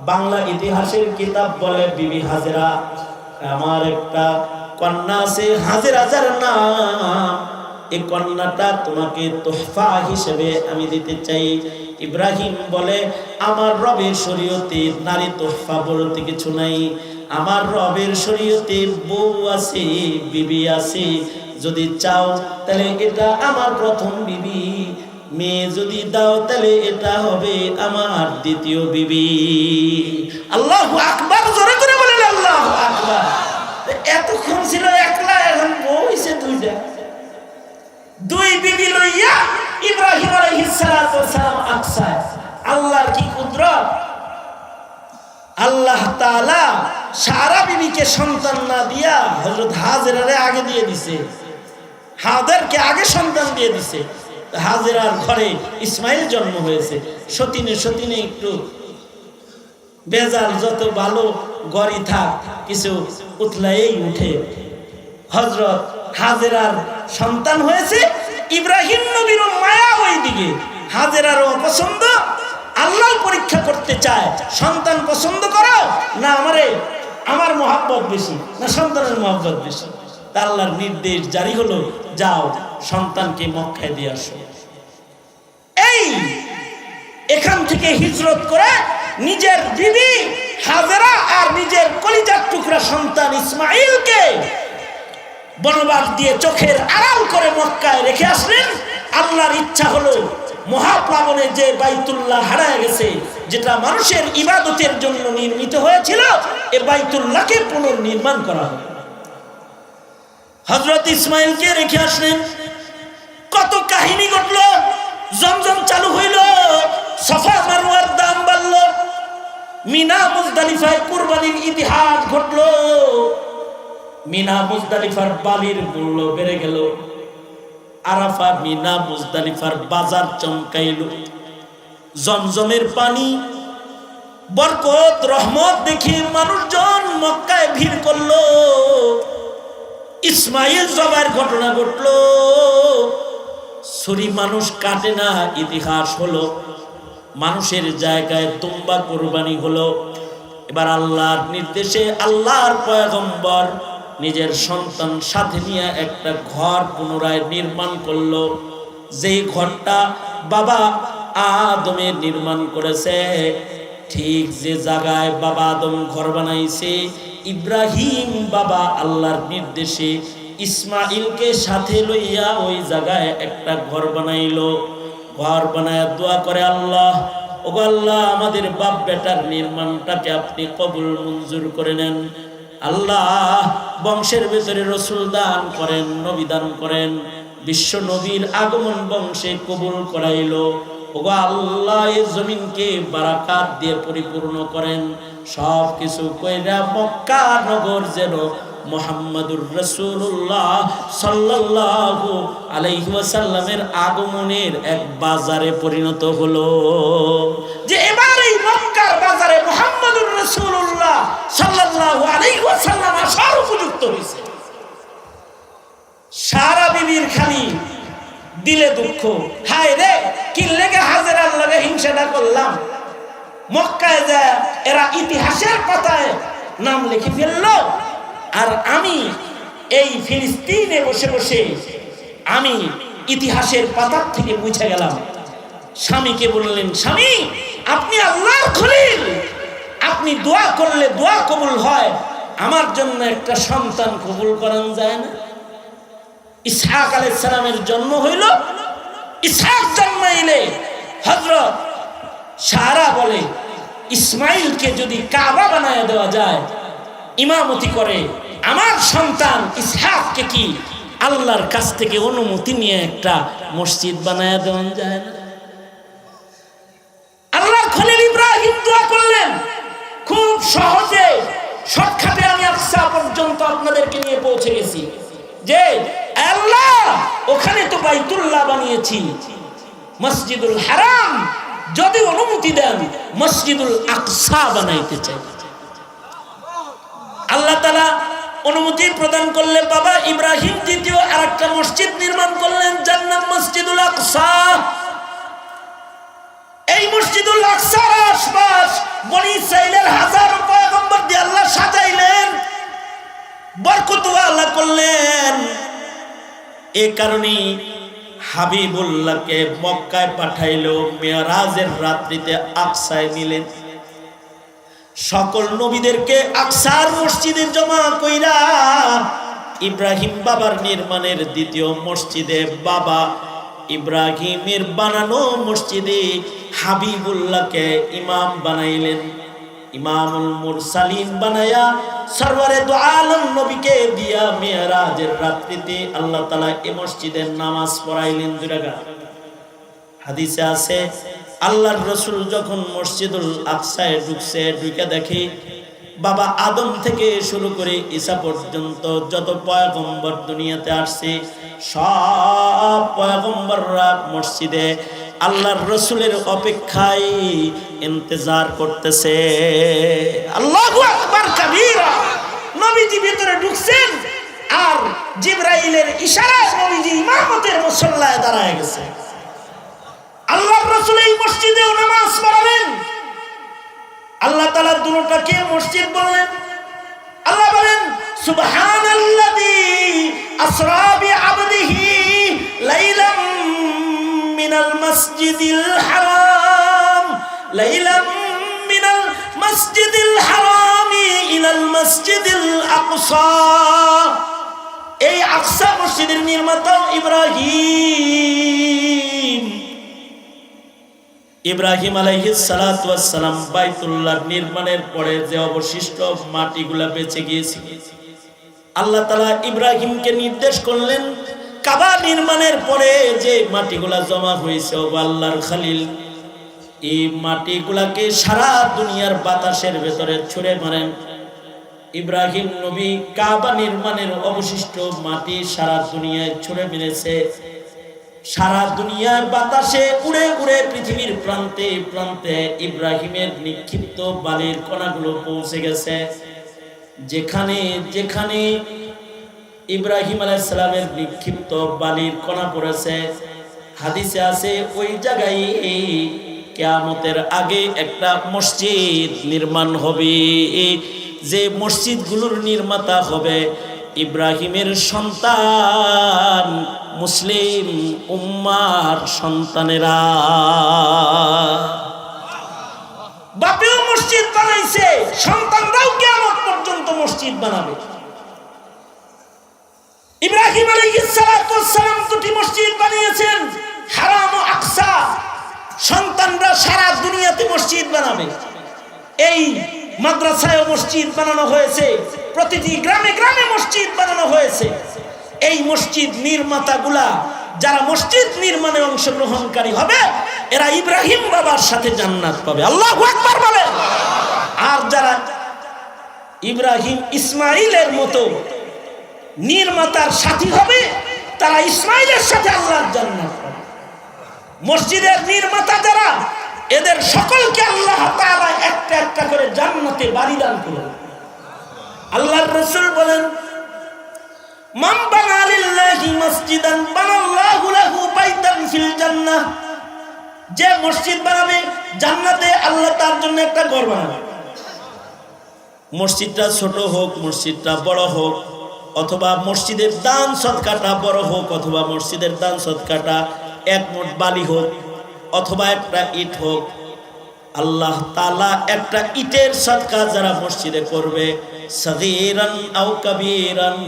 বাংলা ইতিহাসের কিতাব বলে বিবি হাজেরা। আমার একটা কন্যা আছে হাজেরা, যার নাম, এই কন্যাটা তোমাকে তোহফা হিসেবে আমি দিতে চাই। ইব্রাহিম বলে, আমার রবের শরীয়তে নারী তোহফা বলতে কিছু নাই, আমার রবের শরীয়তে বউ আছে, বিবি আছে, যদি চাও তাহলে এটা আমার প্রথম বিবি, মেয়ে যদি দাও তাহলে এটা হবে আমার দ্বিতীয় বিবি। আল্লাহু আকবার, জোরে করে বলেন আল্লাহু আকবার। এতক্ষণ ছিল একলা, এখন বউ হইছে দুইটা। দুই বিবি লইয়া ইব্রাহিম আলাইহিস সালাম আকসায়। আল্লাহর কি কুদরত! আল্লাহ তাআলা সারা বিবিকে সন্তান না দিয়া হযরত হাজেরারে আগে দিয়ে দিছে, হাজেরকে আগে সন্তান দিয়ে দিছে। হাজেরার ঘরে ইসমাইল জন্ম হয়েছে। সতীনে সতীনে একটু বেজাল, যত ভালো গড়ি থাক কিছু উতলায়েই উঠে। হযরত হাজেরার সন্তান হয়েছে। ইব্রাহিম নবীর মায়া ওই দিকে, হাজেরারও পছন্দ। আল্লাহ পরীক্ষা করতে চায়, সন্তান পছন্দ করো না আমার মহব্বত বেশি, না সন্তানের মহব্বত বেশি। তা আল্লাহর নির্দেশ জারি হলো, যাও সন্তানকে মক্কায় দিয়ে আসো। এই এখান থেকে হিজরত করে নিজের বিবি হাজেরা আর নিজের কলিজার টুকরা সন্তান ইসমাইলকে বনবাস দিয়ে চোখের আড়াল করে মক্কায় রেখে আসলেন। আল্লাহর ইচ্ছা হলো মহাপ্লাবনে যে বাইতুল্লাহ হারায় গেছে, যেটা মানুষের ইবাদতের জন্য নির্মিত হয়েছিল, এই বাইতুল্লাহকে পুনর্নির্মাণ করা হবে। হযরত ইসমাইলকে রেখে আসলেন। কত কাহিনী ঘটলো। জমজম চালু হইল, সাফা মারওয়ার দাম বাড়ল, মিনা মুজদালিফায় কুরবানির ইতিহাস ঘটলো, মিনা মুজদালিফার বালির মূল্য বেড়ে গেল, আরাফা মিনা মুজদালিফার বাজার চমকাইল, জমজমের পানি বরকত রহমত দেখে মানুষজন মক্কায় ভিড় করলো। ইসমাইল জবাইয়ের ঘটনা ঘটলো, ছুরি মানুষ কাটে না ইতিহাস হলো, মানুষের জায়গায় দুম্বা কুরবানি হলো। এবার আল্লাহর নির্দেশে আল্লাহর পয়গম্বর নিজের সন্তান সাথে নিয়ে একটা ঘর পুনরায় নির্মাণ করলো। যেই ঘরটা বাবা আদমের নির্মাণ করেছে, ঠিক যে জায়গায় বাবা আদম ঘর বানাইছে, ইব্রাহিম বাবা আল্লাহর নির্দেশে ইসমাইলকে সাথে লইয়া ওই জায়গায় একটা ঘর বানাইলো। ঘর বানায় দোয়া করে, আল্লাহ ওগো আল্লাহ, আমাদের বাপ বেটার নির্মাণটাকে আপনি কবুল মঞ্জুর করে নেন। আল্লাহ বংশের ভেতরে রসুল দান করেন, নবী দান করেন, বিশ্ব নবীর আগমন বংশে কবুল করাইলো। ওগো আল্লাহ, এই জমিনকে বারাকাত দিয়ে পরিপূর্ণ করেন। সব কিছু কইরা মক্কা নগর যেন মুহাম্মাদুর রাসূলুল্লাহ সাল্লাল্লাহু আলাইহি ওয়াসাল্লামের আগমনের এক বাজারে পরিণত হলো। যে এবার এই মক্কার বাজারে মুহাম্মাদুর রাসূলুল্লাহ সাল্লাল্লাহু আলাইহি ওয়াসাল্লাম আসার উপযুক্ত হয়েছে। সারা বিবির খালি দিলে দুঃখ, হায় রে কি লেগে হাজেরার লগে হিংসাটা করলাম। মক্কায় যায় এরা ইতিহাসের পাতায় নাম লিখে ফেললো, আর আমি এই ফিলিস্তিনে বসে বসে আমি ইতিহাসের পাতার থেকে মুছে গেলাম। স্বামীকে বললেন, স্বামী আপনি আল্লাহর খলিল, আপনি দোয়া করলে দোয়া কবুল হয়, আমার জন্য একটা সন্তান কবুল করান যায় না? ইসহাক আলাইহিস সালামের জন্ম হইল। ইসহাক জন্মাইলে হযরত সারা বলে, ইসমাইলকে যদি কাবা বানায় দেওয়া যায়, ইমামতি করে, আমার সন্তান ইসহাককে কি আল্লাহর কাছ থেকে অনুমতি নিয়ে একটা মসজিদ বানায় দেওয়া যায় না? আল্লাহর খলিল ইব্রাহিম দোয়া করলেন। খুব সহজে শর্টকাটে আমি আকসা পর্যন্ত আপনাদেরকে নিয়ে পৌঁছে গেছি, যে আল্লাহ ওখানে তো বাইতুল্লাহ বানিয়েছি, মসজিদুল হারাম যদি অনুমতি দেন মসজিদুল আকসা বানাইতে চাই। আল্লাহ তাআলা অনুমতি প্রদান করলে বাবা ইব্রাহিম দ্বিতীয় আরেকটা মসজিদ নির্মাণ করলেন, যার নাম মসজিদুল আকসা। এই মসজিদুল আকসার আশপাশ বনি ইসরাইলের হাজারো পয়গম্বর দিয়ে আল্লাহ সাজাইলেন, বরকত আল্লাহ করলেন। এই কারণে হাবিবুল্লাহকে মক্কায় পাঠাইলো, মেরাজের রাত্রিতে আকসায় নিলেন। সকল নবীদেরকে আকসার মসজিদে জমা কইরা ইব্রাহিম বাবার নির্মাণের দ্বিতীয় মসজিদে, বাবা ইব্রাহিমের বানানো মসজিদে হাবিবুল্লাহকে ইমাম বানাইলেন। ইমামুল মুরসালিন বানায়া সরওয়ারে দু আলম নবীকে দিয়া মেরাজের রাত্রিতে আল্লাহ তাআলা এই মসজিদের নামাজ পড়াইলেন 2 রাকাত। হাদিসে আছে, আল্লাহর রাসূল যখন মসজিদুল আকসায় ঢুকছে, ঢুকে দেখে বাবা আদম থেকে শুরু করে ঈসা পর্যন্ত যত পয়গম্বর দুনিয়াতে আসছে, সব পয়গম্বররা মসজিদে আল্লাহর রাসূলের অপেক্ষায় ইন্তজার করতেছে। আল্লাহু আকবার কাবীরা। নবীজি ভিতরে ঢুকছেন, আর জিবরাইলের ইশারায় নবীজি ইমামতের মুসল্লায় দাঁড়ায় গেছে। আল্লাহর রাসূল এই মসজিদেও নামাজ পড়ালেন। আল্লাহ তাআলা দুটোটাকে মসজিদ বললেন। আল্লাহ বলেন, সুবহানাল্লাযী আসরা বিআবদিহি লাইলাম মিনাল মাসজিদিল হারাম, লাইলাম মিনাল মাসজিদিল হারামি ইলাল মাসজিদিল আকসা। এই আকসা মসজিদের নির্মাতা ইব্রাহিম। ইব্রাহিম আলাইহিস সালাতু ওয়াস সালাম বাইতুল্লাহ নির্মাণের পরে যে অবশিষ্ট মাটিগুলা বেঁচে গিয়েছিল, আল্লাহ তাআলা ইব্রাহিমকে নির্দেশ করলেন কাবা নির্মাণের পরে যে মাটিগুলা জমা হয়েছে ও আল্লাহর খলিল, এই মাটিগুলাকে সারা দুনিয়ার বাতাসের ভেতরে ছুঁড়ে মারেন। ইব্রাহিম নবী কাবা নির্মাণের অবশিষ্ট মাটি সারা দুনিয়ায় ছুঁড়ে মেরেছে। সারা দুনিয়ার বাতাসে উড়ে উড়ে পৃথিবীর প্রান্তে প্রান্তে ইব্রাহিমের নিক্ষিপ্ত বালির কণাগুলো পৌঁছে গেছে। যেখানে যেখানে ইব্রাহিম আলাইহিস সালামের নিক্ষিপ্ত বালির কণা পড়েছে, হাদিসে আছে ওই জায়গায় কিয়ামতের আগে একটা মসজিদ নির্মাণ হবে। যে মসজিদগুলোর নির্মাতা হবে ইব্রাহিমের সন্তান, মুসলিম উম্মার সন্তানেরা। বাপেও মসজিদ বানাইছে, সন্তানরাও কিয়ামত পর্যন্ত মসজিদ বানাবে। ইব্রাহিম আলাইহিস সালাতু ওয়াস সালাম দুটি মসজিদ বানিয়েছেন, হারাম ও আকসা। সন্তানরা সারা দুনিয়াতে মসজিদ বানাবে। এই মাদ্রাসায় মসজিদ বানানো হয়েছে, প্রতিটি গ্রামে গ্রামে মসজিদ বানানো হয়েছে। এই মসজিদ নির্মাতাগুলা যারা মসজিদ নির্মাণে অংশগ্রহণকারী হবে এরা ইব্রাহিম বাবার সাথে জান্নাত পাবে। আল্লাহু আকবার বলেন। আর যারা ইব্রাহিম ইসমাইলের মতো নির্মাতার সাথী হবে তারা ইসমাইলের সাথে আল্লাহর জান্নাত পাবে। মসজিদের নির্মাতা যারা, এদের সকলকে আল্লাহ তাআলা একটা একটা করে জান্নাতে বাড়ি দান করবেন। আল্লাহর রাসূল বলেন, মান বানা লিল্লাহি মসজিদান বানাল্লাহু লাহু বাইতান ফিল জান্নাহ। যে মসজিদ বানাবে জান্নাতে আল্লাহ তার জন্য একটা ঘর বানাবে। মসজিদটা ছোট হোক, মসজিদটা বড় হোক, অথবা মসজিদের দান সদকাটা বড় হোক, অথবা মসজিদের দান সদকাটা এক মুঠ বালি হোক, অথবা একটা ইট হোক, আল্লাহ তাআলা একটা ইটের সদকা যারা মসজিদে করবে, সগীরান আও কাবীরান,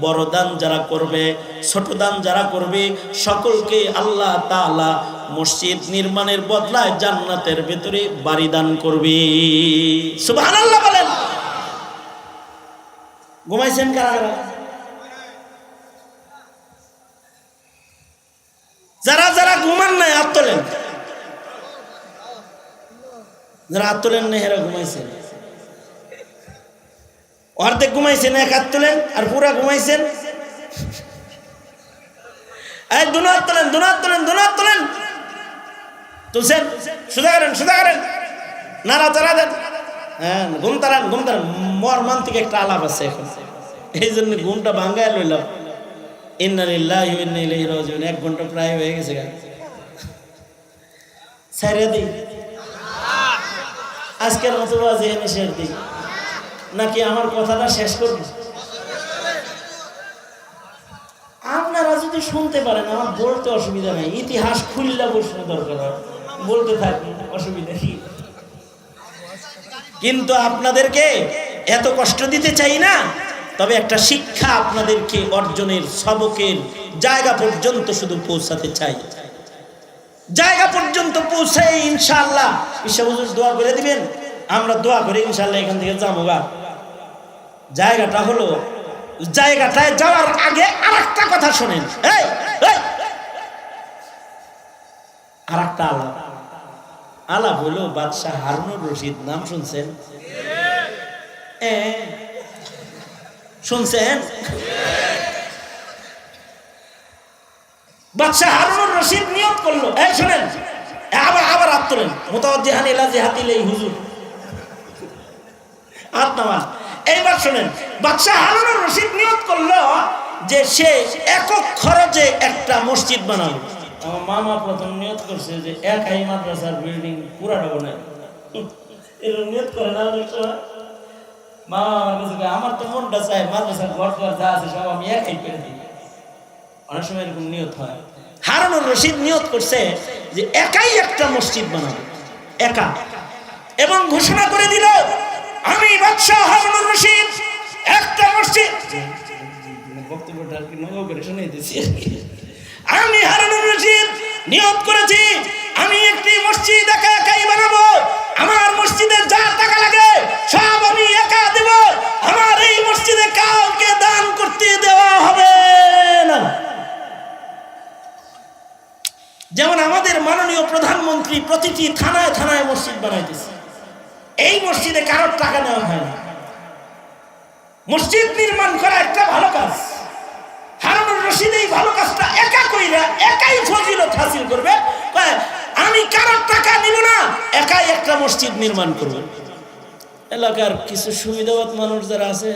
বড় দান যারা করবে, ছোট দান যারা করবে, সকলকে আল্লাহ তাআলা মসজিদ নির্মাণের বদলায় জান্নাতের ভিতরে বাড়ি দান করবে। সুবহানাল্লাহ বলেন। ঘুমাইছেন কারা? যারা যারা ঘুমান নাই হাত তোলেন। যারা হাত তোলেন না এরা ঘুমাইছেন। অর্ধেক ঘুমাইছেন এক হাত তোলেন, আর পুরা ঘুমাইছেন এই দুনো হাত তোলেন, দুনো হাত তোলেন, দুনো হাত তোলেন। তুলছেন, সোজা করেন, সোজা করেন, নাড়া চাড়া দেন। হ্যাঁ, ঘুম তারান, ঘুম তারান। মর্মান্তিক একটা আলাপ আছে এখন, এই জন্য ঘুমটা ভাঙ্গায় লইলাম। ইন্না লিল্লাহি ওয়া ইন্না ইলাইহি রাজিউন। 1 ঘন্টা প্রায় হয়ে গেছে। ছাইরে দিই আজকের মতো বাজে এনে শেষ দিই, নাকি আমার কথাটা শেষ করব? আপনারা যদি শুনতে পারেন আমার বলতে অসুবিধা নাই, ইতিহাস খুললা বসে দরকার হয়, বলতে থাকি, অসুবিধা কি? কিন্তু আপনাদেরকে এত কষ্ট দিতে চাই না, তবে একটা শিক্ষা আপনাদেরকে অর্জনের সবকের জায়গা পর্যন্ত শুধু পৌঁছাতে চাই। জায়গা পর্যন্ত পৌঁছাই ইনশাআল্লাহ ঈশা হুজুর দোয়া করে দিবেন, আমরা দোয়া করে ইনশাআল্লাহ এখান থেকে যাবো। জায়গাটা হলো, জায়গাটায় যাওয়ার আগে আরেকটা কথা শোনেন। আরেকটা আলাপ হলো বাদশাহ হারুনুর রশিদ। নাম শুনছেন? শুনছেন? বাদশাহ হারুনুর রশিদ নিয়ত করলো, এই শুনেন, আবার হাত তোলেন, মুতাওয়াজ্জিহান ইলা জিহাতিল হুজুর, হাত নামান। এইবার শুনেন, বাদশাহ হারুনুর রশিদ নিয়ত করলো যে সে একক খরচে একটা মসজিদ বানাবে। আমার মামা প্রথম নিয়ত করছে যে একাই মাদ্রাসার বিল্ডিং পুরাটা বানায়। এরকম নিয়ত করে না অনেক সময়। মামা আমার কাছে আমার তো মনটা চাই মাদ্রাসার ঘর ঘর যা আছে সব আমি একাই করে দিই। অনেক সময় এরকম নিয়ত হয়। হারুনুর রশিদ নিয়ত করছে যে একাই একটা মসজিদ বানাবে, একা, এবং ঘোষণা করে দিল, আমি বাদশাহ হারুনুর রশিদ একটা মসজিদ, বক্তব্যটা আর কি নয় করে শুনে দিচ্ছি। আমি হারুনুর রশিদ নিয়ত করেছি আমি একটি মসজিদ একা একাই বানাবো, আমার মসজিদে যা টাকা লাগে সব আমি একা দেব, আমার এই মসজিদে কাউকে দান করতে দেওয়া হবে না। যেমন আমাদের মাননীয় প্রধানমন্ত্রী প্রতিটি থানায় থানায় মসজিদ বানাইতেছে, এই মসজিদে কারোর টাকা নেওয়া হয় না। মসজিদ নির্মাণ করা একটা ভালো কাজ। হারুনুর রশিদ এই ভালো কাজটা একা কইরা একাই ফজিলত হাসিল করবে, আমি কারোর টাকা নিব না, একাই একটা মসজিদ নির্মাণ করব। এলাকার কিছু সুবিধাবাদ মানুষ যারা আছে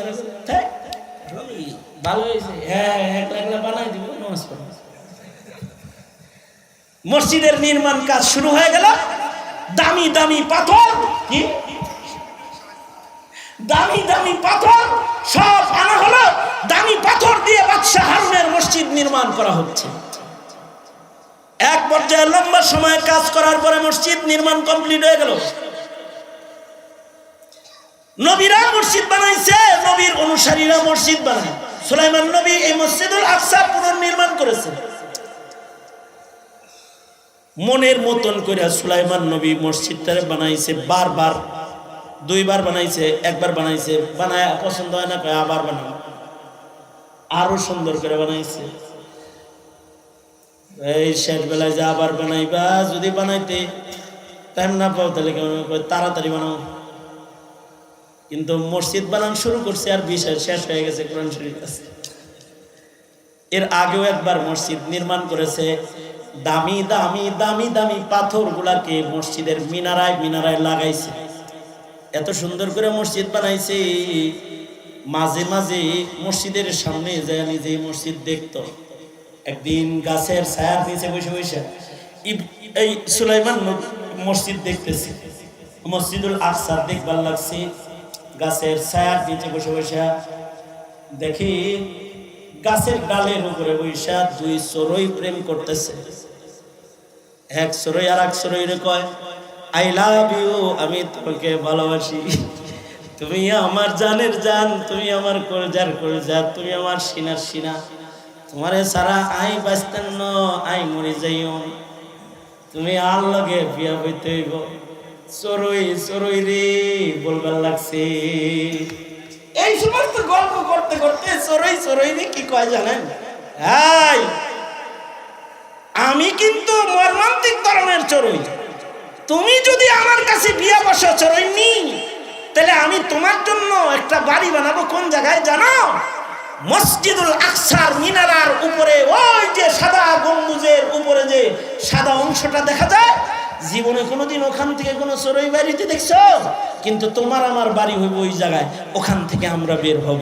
ভালো হয়েছে, হ্যাঁ একলা একলা বানাই দিব, নামাজ পড়ব। মসজিদের নির্মাণ কাজ শুরু হয়ে গেল। দামি দামি পাথর, কি দামি দামি পাথর সব আনা হলো, দামি পাথর দিয়ে বাদশাহ হারুনের মসজিদ নির্মাণ করা হচ্ছে। এক পর্যায়ে লম্বা সময় কাজ করার পরে মসজিদ নির্মাণ কমপ্লিট হয়ে গেল। নবীরা মসজিদ বানাইছে, নবীর অনুসারীরা মসজিদ বানায়। সুলাইমান নবী এই মসজিদুল আকসা পুনর্নির্মাণ করেছে। মনের মতন করে সুলাইমান নবী মসজিদটারে বানাইছে, বারবার, দুইবার বানাইছে, একবার বানাইছে, বানায় পছন্দ হয় না আবার বানায়, আরো সুন্দর করে বানাইছে। এই শেষ বেলায় যে আবার বানাইবা, যদি বানাইতে টাইম না পাও তাহলে তাড়াতাড়ি বানাও। কিন্তু মসজিদ বানানো শুরু করছে আর বিষয় শেষ হয়ে গেছে কোরআন শরীফ আছে। এর আগেও একবার মসজিদ নির্মাণ করেছে, দামি দামি দামি দামি পাথর গুলাকে মসজিদের মিনারায় মিনারায় লাগাইছে। এত সুন্দর করে মসজিদ বানাইছে, মাঝে মাঝে মসজিদের সামনে যায় নিজে মসজিদ দেখতো। একদিন গাছের ছায়ার নিচে বসে বসে এই সুলাইমান মসজিদ দেখতেছে, মসজিদুল আকসা দেখবার লাগছে। গাছের ছায়ার নিচে বসে বসে দেখি গাছের ডালের উপরে বৈশা দুই চড়ুই প্রেম করতেছে। এক চড়ুই আর এক চড়ুইরে কয়, আই লাভ ইউ, আমি তোমাকে ভালোবাসি, তুমি আমার জানের জান, তুমি আমার কলজার কলজা, তুমি আমার সিনার সিনা, তোমারে সারা আই বাঁচতেন ন, আই মরে যাইও, তুমি আর লগে বিয়া হইতে হইব। চড়ুই চড়ুই রে বলবার লাগছে। এই সমস্ত গল্প করতে করতে চড়ুই চড়ুই রে কি কয় জানেন? হাই, আমি কিন্তু মর্মান্তিক ধরনের চড়ুই, তুমি যদি আমার কাছে বিয়া বসো চড়ুইনি, তাহলে আমি তোমার জন্য একটা বাড়ি বানাবো। কোন জায়গায় জানো? মসজিদুল আকসার মিনারার উপরে, ওই যে সাদা গম্বুজের উপরে যে সাদা অংশটা দেখা যায়, জীবনে কোনোদিন ওখান থেকে কোনো চড়ুই বাড়িতে দেখছো? কিন্তু তোমার আমার বাড়ি হইব ওই জায়গায়, ওখান থেকে আমরা বের হব,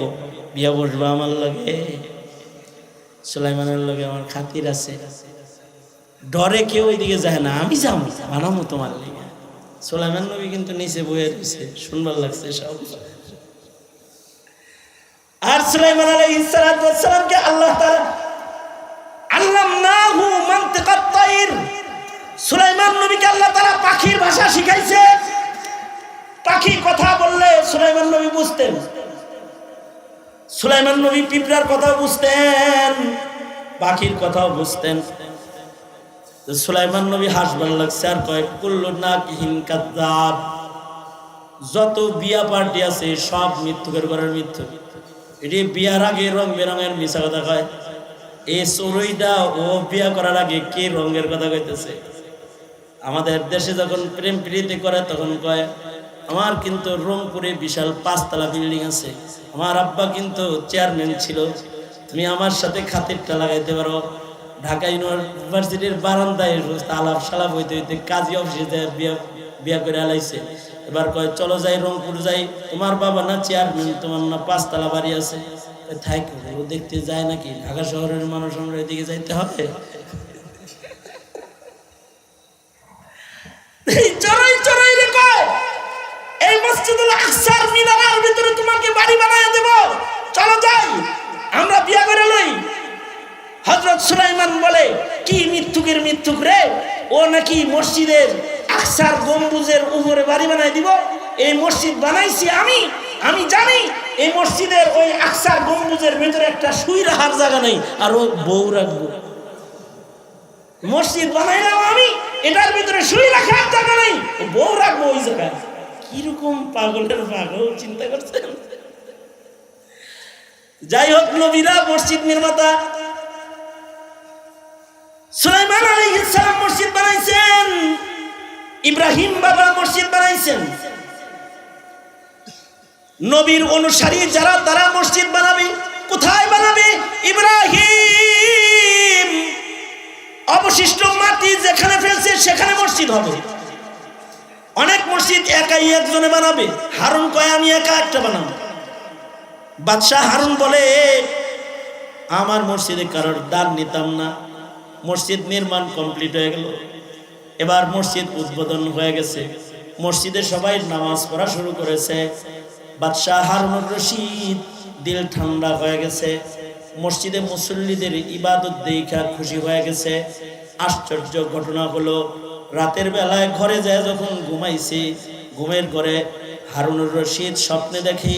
বিয়া বসবো আমার লগে। সুলাইমানের লগে আমার খাতির আছে, ডরে কেউ ওইদিকে যায় না, আমি যাবো বানাবো তোমার লেগে। সুলাইমান নবী কিন্তু নিচে বয়ে রয়েছে, শুনবার লাগছে সব। আর সুলাইমান আলাইহিস সালামকে আল্লাহ তাআলা আল্লামনাহু মানতিকাত তায়র, সুলাইমান নবীকে আল্লাহ তাআলা পাখির ভাষা শিখাইছে। পাখি কথা বললে সুলাইমান নবী বুঝতেন। সুলাইমান নবী পিঁপড়ার কথাও বুঝতেন, পাখির কথাও বুঝতেন। সুলাইমান নবী হাসবার লাগছে আর কয়, কুল্লু নাকিহিন কাযাব, যত বিয়া পার্টি আছে সব মিথ্যুকের ঘরের মিথ্যু। এটি বিয়ার আগে রং বেরঙের মিশা কথা কয়। এই চড়ুইটা ও বিয়া করার আগে কি রঙের কথা কইতেছে। আমাদের দেশে যখন প্রেম প্রীতি করে তখন কয়, আমার কিন্তু রংপুরে বিশাল 5 তলা বিল্ডিং আছে, আমার আব্বা কিন্তু চেয়ারম্যান ছিল, তুমি আমার সাথে খাতিরটা লাগাইতে পারো। ঢাকা ইউনিভার্সিটির বারান্দায় আলাপ সালাপ হইতে হইতে কাজী অফিসে বিয়া করে আলাইছে। এবার কয় চলো যাই রংপুর যাই, তোমার বাবা না চেয়ারম্যান, তোমার না 5 তলা বাড়ি আছে, থাক ও দেখতে যায় নাকি? ঢাকা শহরের মানুষ আমরা এদিকে যাইতে হবে? চড়াই চড়াই রে কয়, এই মসজিদুল আকসার মিনারের ভিতরে তোমাকে বাড়ি বানায় দেব, চলো যাই আমরা বিয়া করে লই। হযরত সুলাইমান বলে, কি মিথ্যুকের মিথ্যুক রে, ও নাকি মসজিদের আকসার গম্বুজের উপরে বাড়ি বানায় দিব। এই মসজিদ বানাইছি আমি জানি এই মসজিদের ওই আকসার গম্বুজের ভিতরে একটা শুই রাখার জায়গা নেই, আর ও বউ রাখবো। মসজিদ বানাইলাম আমি, এটার ভিতরে শুই রাখার জায়গা নাই, বউ রাখবো ওই জায়গায়। কিরকম পাগলের পাগল, চিন্তা করছেন? যাই হোক, নবীরা মসজিদ নির্মাতা। সুলাইমান আলাইহিস সালাম মসজিদ বানাইছেন, ইব্রাহিম বাবা মসজিদ বানাইছেন। নবীর অনুসারী যারা তারা মসজিদ বানাবে। কোথায় বানাবে? ইব্রাহিম অবশিষ্ট মাটি যেখানে ফেলছে সেখানে মসজিদ হবে। অনেক মসজিদ একাই একজনে বানাবে। হারুন কয় আমি একা একটা বানাবো। বাদশাহ হারুন বলে আমার মসজিদে কারোর দান নিতাম না। মসজিদ নির্মাণ কমপ্লিট হয়ে গেল, এবার মসজিদ উদ্বোধন হয়ে গেছে, মসজিদে সবাই নামাজ পড়া শুরু করেছে। বাদশাহ হারুনুর রশিদ দিল ঠান্ডা হয়ে গেছে, মসজিদে মুসল্লিদের ইবাদত দেখা খুশি হয়ে গেছে। আশ্চর্য ঘটনা হলো, রাতের বেলায় ঘরে যায় যখন ঘুমাইছে, ঘুমের ঘরে হারুনুর রশিদ স্বপ্নে দেখে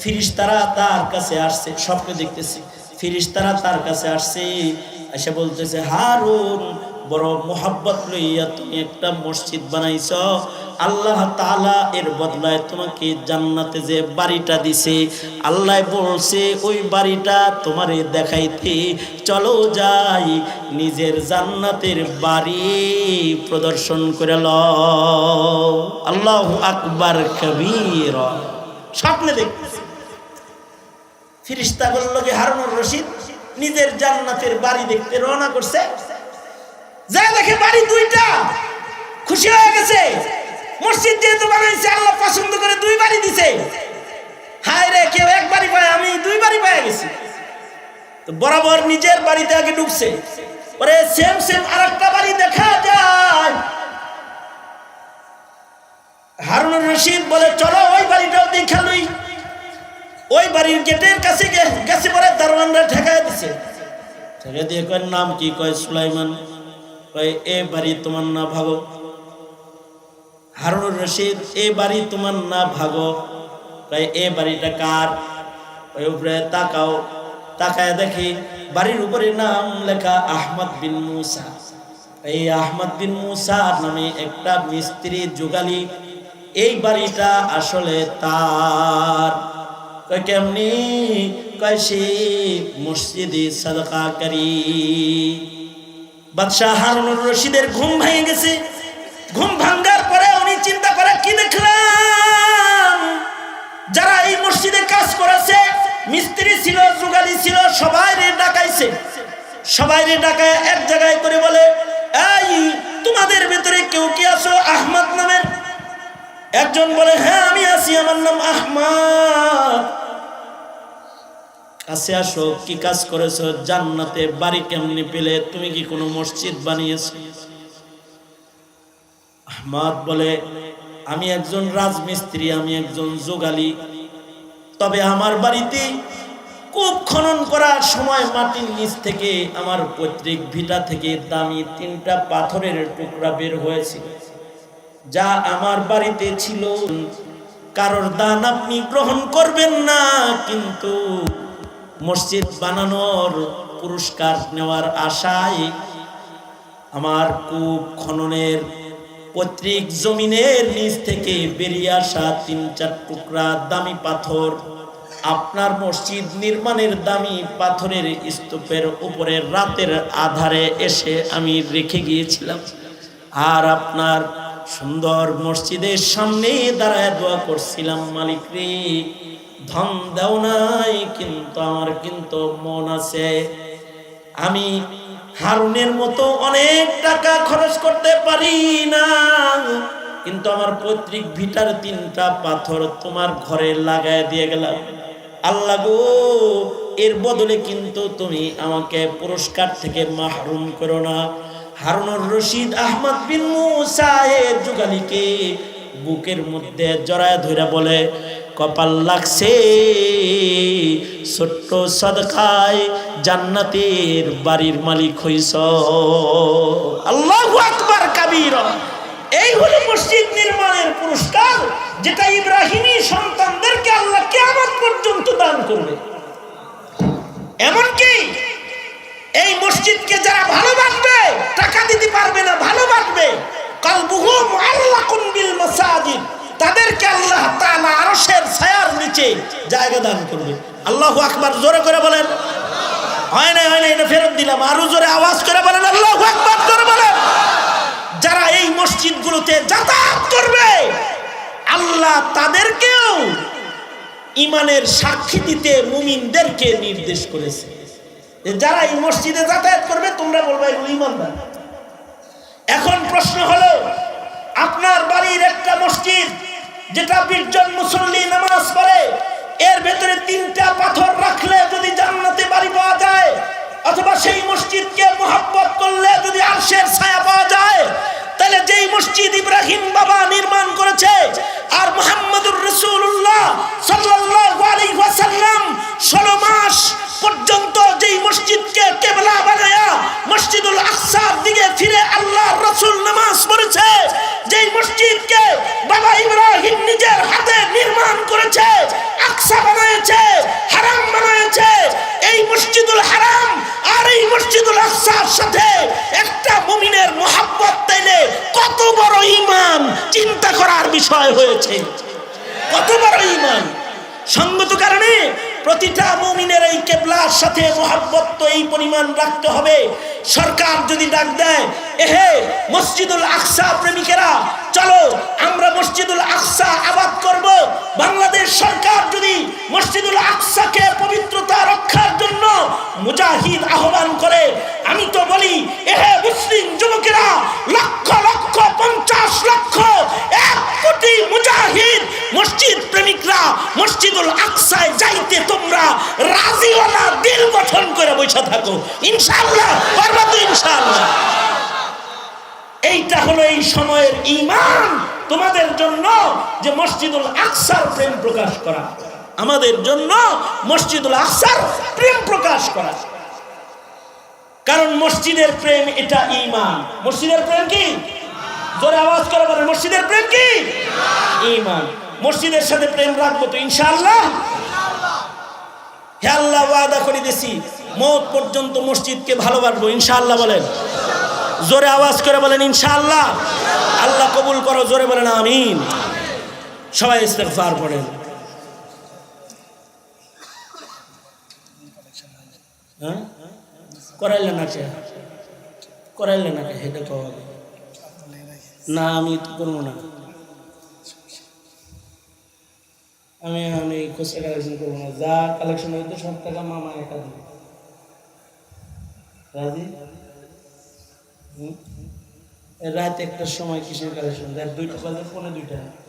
ফিরিস্তারা তার কাছে আসছে। স্বপ্নে দেখতেছি ফিরিস্তারা তার কাছে আসছে, এসে বলতেছে হারুন বড় মোহাব্বত লইয়া তুমি একটা মসজিদ বানাইছ, আল্লাহ তাআলা এর বদলায় তোমাকে জান্নাতে যে বাড়িটা দিছে, আল্লাহ বলছে ওই বাড়িটা তোমারে দেখাইতে, চলো যাই নিজের জান্নাতের বাড়ি প্রদর্শন করে লও। আল্লাহু আকবার কবীরা। স্বপ্নে দেখতেছে ফেরেশতা বলল যে হারুনুর রশিদ নিজের জান্নাতের বাড়ি দেখতে রওনা করছে, যা দেখে বাড়ি দুইটা, খুশি হয়ে গেছে। মসজিদ যেহেতু বানাইছে আল্লাহ পছন্দ করে দুই বাড়ি দিছে। হায় রে, কেউ এক বাড়ি পায়, আমি দুই বাড়ি পেয়ে গেছি। তো বরাবর নিজের বাড়িতে আগে ঢুকছে, পরে সেম সেম আরেকটা বাড়ি দেখা যায়। হারুনুর রশিদ বলে চলো ওই বাড়িটাও দেখা লই। ওই বাড়ির গেটের কাছে গেছে, পরে দারোয়ানরা ঠেকায় দিছে। ঠেকে দিয়ে কয় নাম কি? কয় সুলাইমান। কয় এ বাড়ি তোমার না ভাগো। হারুনুর রশিদ এ বাড়ি তোমার না ভাগো। কয় এ বাড়িটা কার? ওই উপরে তাকাও, তাকায় দেখি বাড়ির উপরে নাম লেখা আহমদ বিন মুসা। এই আহমদ বিন মুসা নামে একটা মিস্ত্রি যুগালি, এই বাড়িটা আসলে তার। কয় কেমনি? কয় সে মসজিদে সাদকাকারী। বাদশাহ হারুনুর রশিদের ঘুম ভেঙে গেছে। ঘুম ভাঙ্গার পরে উনি চিন্তা করে কি দেখলাম, যারা এই মসজিদে কাজ করেছে মিস্ত্রি ছিল, যুগালি ছিল, সবাইরে ডাকাইছে। সবাইরে ডাকায় এক জায়গায় করে বলে এই তোমাদের ভিতরে কেউ কি আছো আহমদ নামের? একজন বলে হ্যাঁ আমি আছি, আমার নাম আহমদ। কাছে আসো, কি কাজ করেছো? জান্নাতে বাড়ি কেমনি পেলে? তুমি কি কোনো মসজিদ বানিয়েছো? আহমদ বলে আমি একজন রাজমিস্ত্রি, আমি একজন যোগালী, তবে আমার বাড়িতে কূপ খনন করার সময় মাটির নিচ থেকে আমার পৈতৃক ভিটা থেকে দামি 3টা পাথরের টুকরা বের হয়েছিল, যা আমার বাড়িতে ছিল। কারোর দান আপনি গ্রহণ করবেন না, কিন্তু মসজিদ বানানোর পুরস্কার নেওয়ার আশায় আমার কূপ খননের পৈতৃক জমিনের নিচ থেকে বেরিয়ে আসা 3-4 টুকরা দামি পাথর আপনার মসজিদ নির্মাণের দামি পাথরের স্তূপের উপরে রাতের আধারে এসে আমি রেখে গিয়েছিলাম। আর আপনার সুন্দর মসজিদের সামনে দাঁড়ায় দোয়া করছিলাম, মালিক রে ধন দাও নাই, কিন্তু আমার কিন্তু মন আছে। আমি হারুনের মতো অনেক টাকা খরচ করতে পারি না, কিন্তু আমার পৈতৃক ভিটার 3টা পাথর তোমার ঘরে লাগায় দিয়ে গেলাম। আল্লাহ গো, এর বদলে কিন্তু তুমি আমাকে পুরস্কার থেকে মাহরুম করো না। হারুনুর রশিদ আহমদ বিন মুসা এর যুগালীকে বুকের মধ্যে জড়ায় ধরে বলে কপাল লাগছে, ছোট্ট সদকায় জান্নাতের বাড়ির মালিক হইছ। আল্লাহু আকবার কাবীরা। এই হলো মসজিদ নির্মাণের পুরস্কার, যেটা ইব্রাহিমী সন্তানদেরকে আল্লাহ কিয়ামত পর্যন্ত দান করবে। এমনকি এই মসজিদকে যারা ভালোবাসবে, টাকা দিতে পারবে না, ভালোবাসবে, কালবুহুম মুআল্লাকুন বিল মাসাজিদ, তাদেরকে আল্লাহ তাআলা আরশের ছায়ার নিচে জায়গা দান করবে। আল্লাহু আকবার, জোরে করে বলেন। হয় না এটা ফেরত দিলাম, আরো জোরে আওয়াজ করে বলেন আল্লাহু আকবার, জোরে বলেন। যারা এই মসজিদগুলোতে যাতায়াত করবে আল্লাহ তাদেরকেও ঈমানের সাক্ষী দিতে মুমিনদেরকে নির্দেশ করেছে। যারা এই মসজিদে যাতায়াত করবে তোমরা বলবে এগুলো ঈমানদার। এখন প্রশ্ন হলো, আপনার বাড়ির একটা মসজিদ যেটা 20 জন মুসল্লি নামাজ পড়ে, এর ভেতরে 3টা পাথর রাখলে যদি জান্নাতে বাড়ি পাওয়া যায়, অথবা সেই মসজিদকে মুহাব্বত করলে যদি আরশের ছায়া পাওয়া যায়, তাহলে যেই মসজিদ ইব্রাহিম বাবা নির্মাণ করেছে আর মুহাম্মদুর রাসূলুল্লাহ সাল্লাল্লাহু আলাইহি ওয়াসাল্লাম 16 মাস পর্যন্ত যেই মসজিদকে কিবলা বানায়া মসজিদুল আকসার দিকে ফিরে আল্লাহর রাসূল নামাজ পড়েছে, যেই মসজিদকে বাবা ইব্রাহিম নিজের হাতে নির্মাণ করেছে, আকসা বানিয়েছে, হারাম বানিয়েছে, এই মসজিদুল হারাম আর এই মসজিদুল আকসার সাথে একটা মুমিনের মুহাব্বত তাইলে কত বড় ঈমান চিন্তা করার বিষয় হয়েছে। কত বড় ঈমান। সঙ্গত কারণে প্রতিটা মুমিনের এই কিবলার সাথে মুহাব্বত তো এই পরিমাণ রাখতে হবে। সরকার যদি ডাক দেয়, এহে মসজিদুল আকসা প্রেমিকেরা চলো আমরা মসজিদুল আকসা আবাদ করব, বাংলাদেশ সরকার যদি মসজিদুল আকসাকে পবিত্রতা রক্ষার জন্য মুজাহিদ আহ্বান করে, আমি তো বলি এহে মুসলিম যুবকেরা, লক্ষ লক্ষ 50 লক্ষ 1 কোটি মুজাহিদ মসজিদ প্রেমিকরা মসজিদুল আকসায় যাইতে তোমরা রাজিওয়ালা দিল গঠন করে বসে থাকো, ইনশাআল্লাহ পারবা তো ইনশাআল্লাহ। এইটা হলো এই সময়ের ঈমান তোমাদের জন্য, যে মসজিদুল আকসার প্রেম প্রকাশ করা, আমাদের জন্য মসজিদুল আকসার প্রেম প্রকাশ করা। কারণ মসজিদের প্রেম এটা ঈমান। মসজিদের প্রেম কি? জোরে আওয়াজ করে বলেন, মসজিদের প্রেম কি? ঈমান। মসজিদের সাথে প্রেম রাখবো তো ইনশাআল্লাহ। হে আল্লাহ, ওয়াদা করে দিয়েছি মওত পর্যন্ত মসজিদকে ভালোবাসবো ইনশাআল্লাহ। বলেন, জোরে আওয়াজ করে বলেন ইনশাআল্লাহ। আল্লাহ কবুল করো, জোরে বলেন আমিন। সবাই ইস্তেগফার পড়েন। হ্যাঁ করাইলে না কে? করাইলে না কে? হেঁটে কওয়া না, আমি করবো না। আমি খুচরা কালেকশন করবো না, যা কালেকশন হইতো সব টাকা মামা একা দিবে। রাজি? রাত 1টার সময় কিসের কালেকশন? 2টা বাজে, 1:45।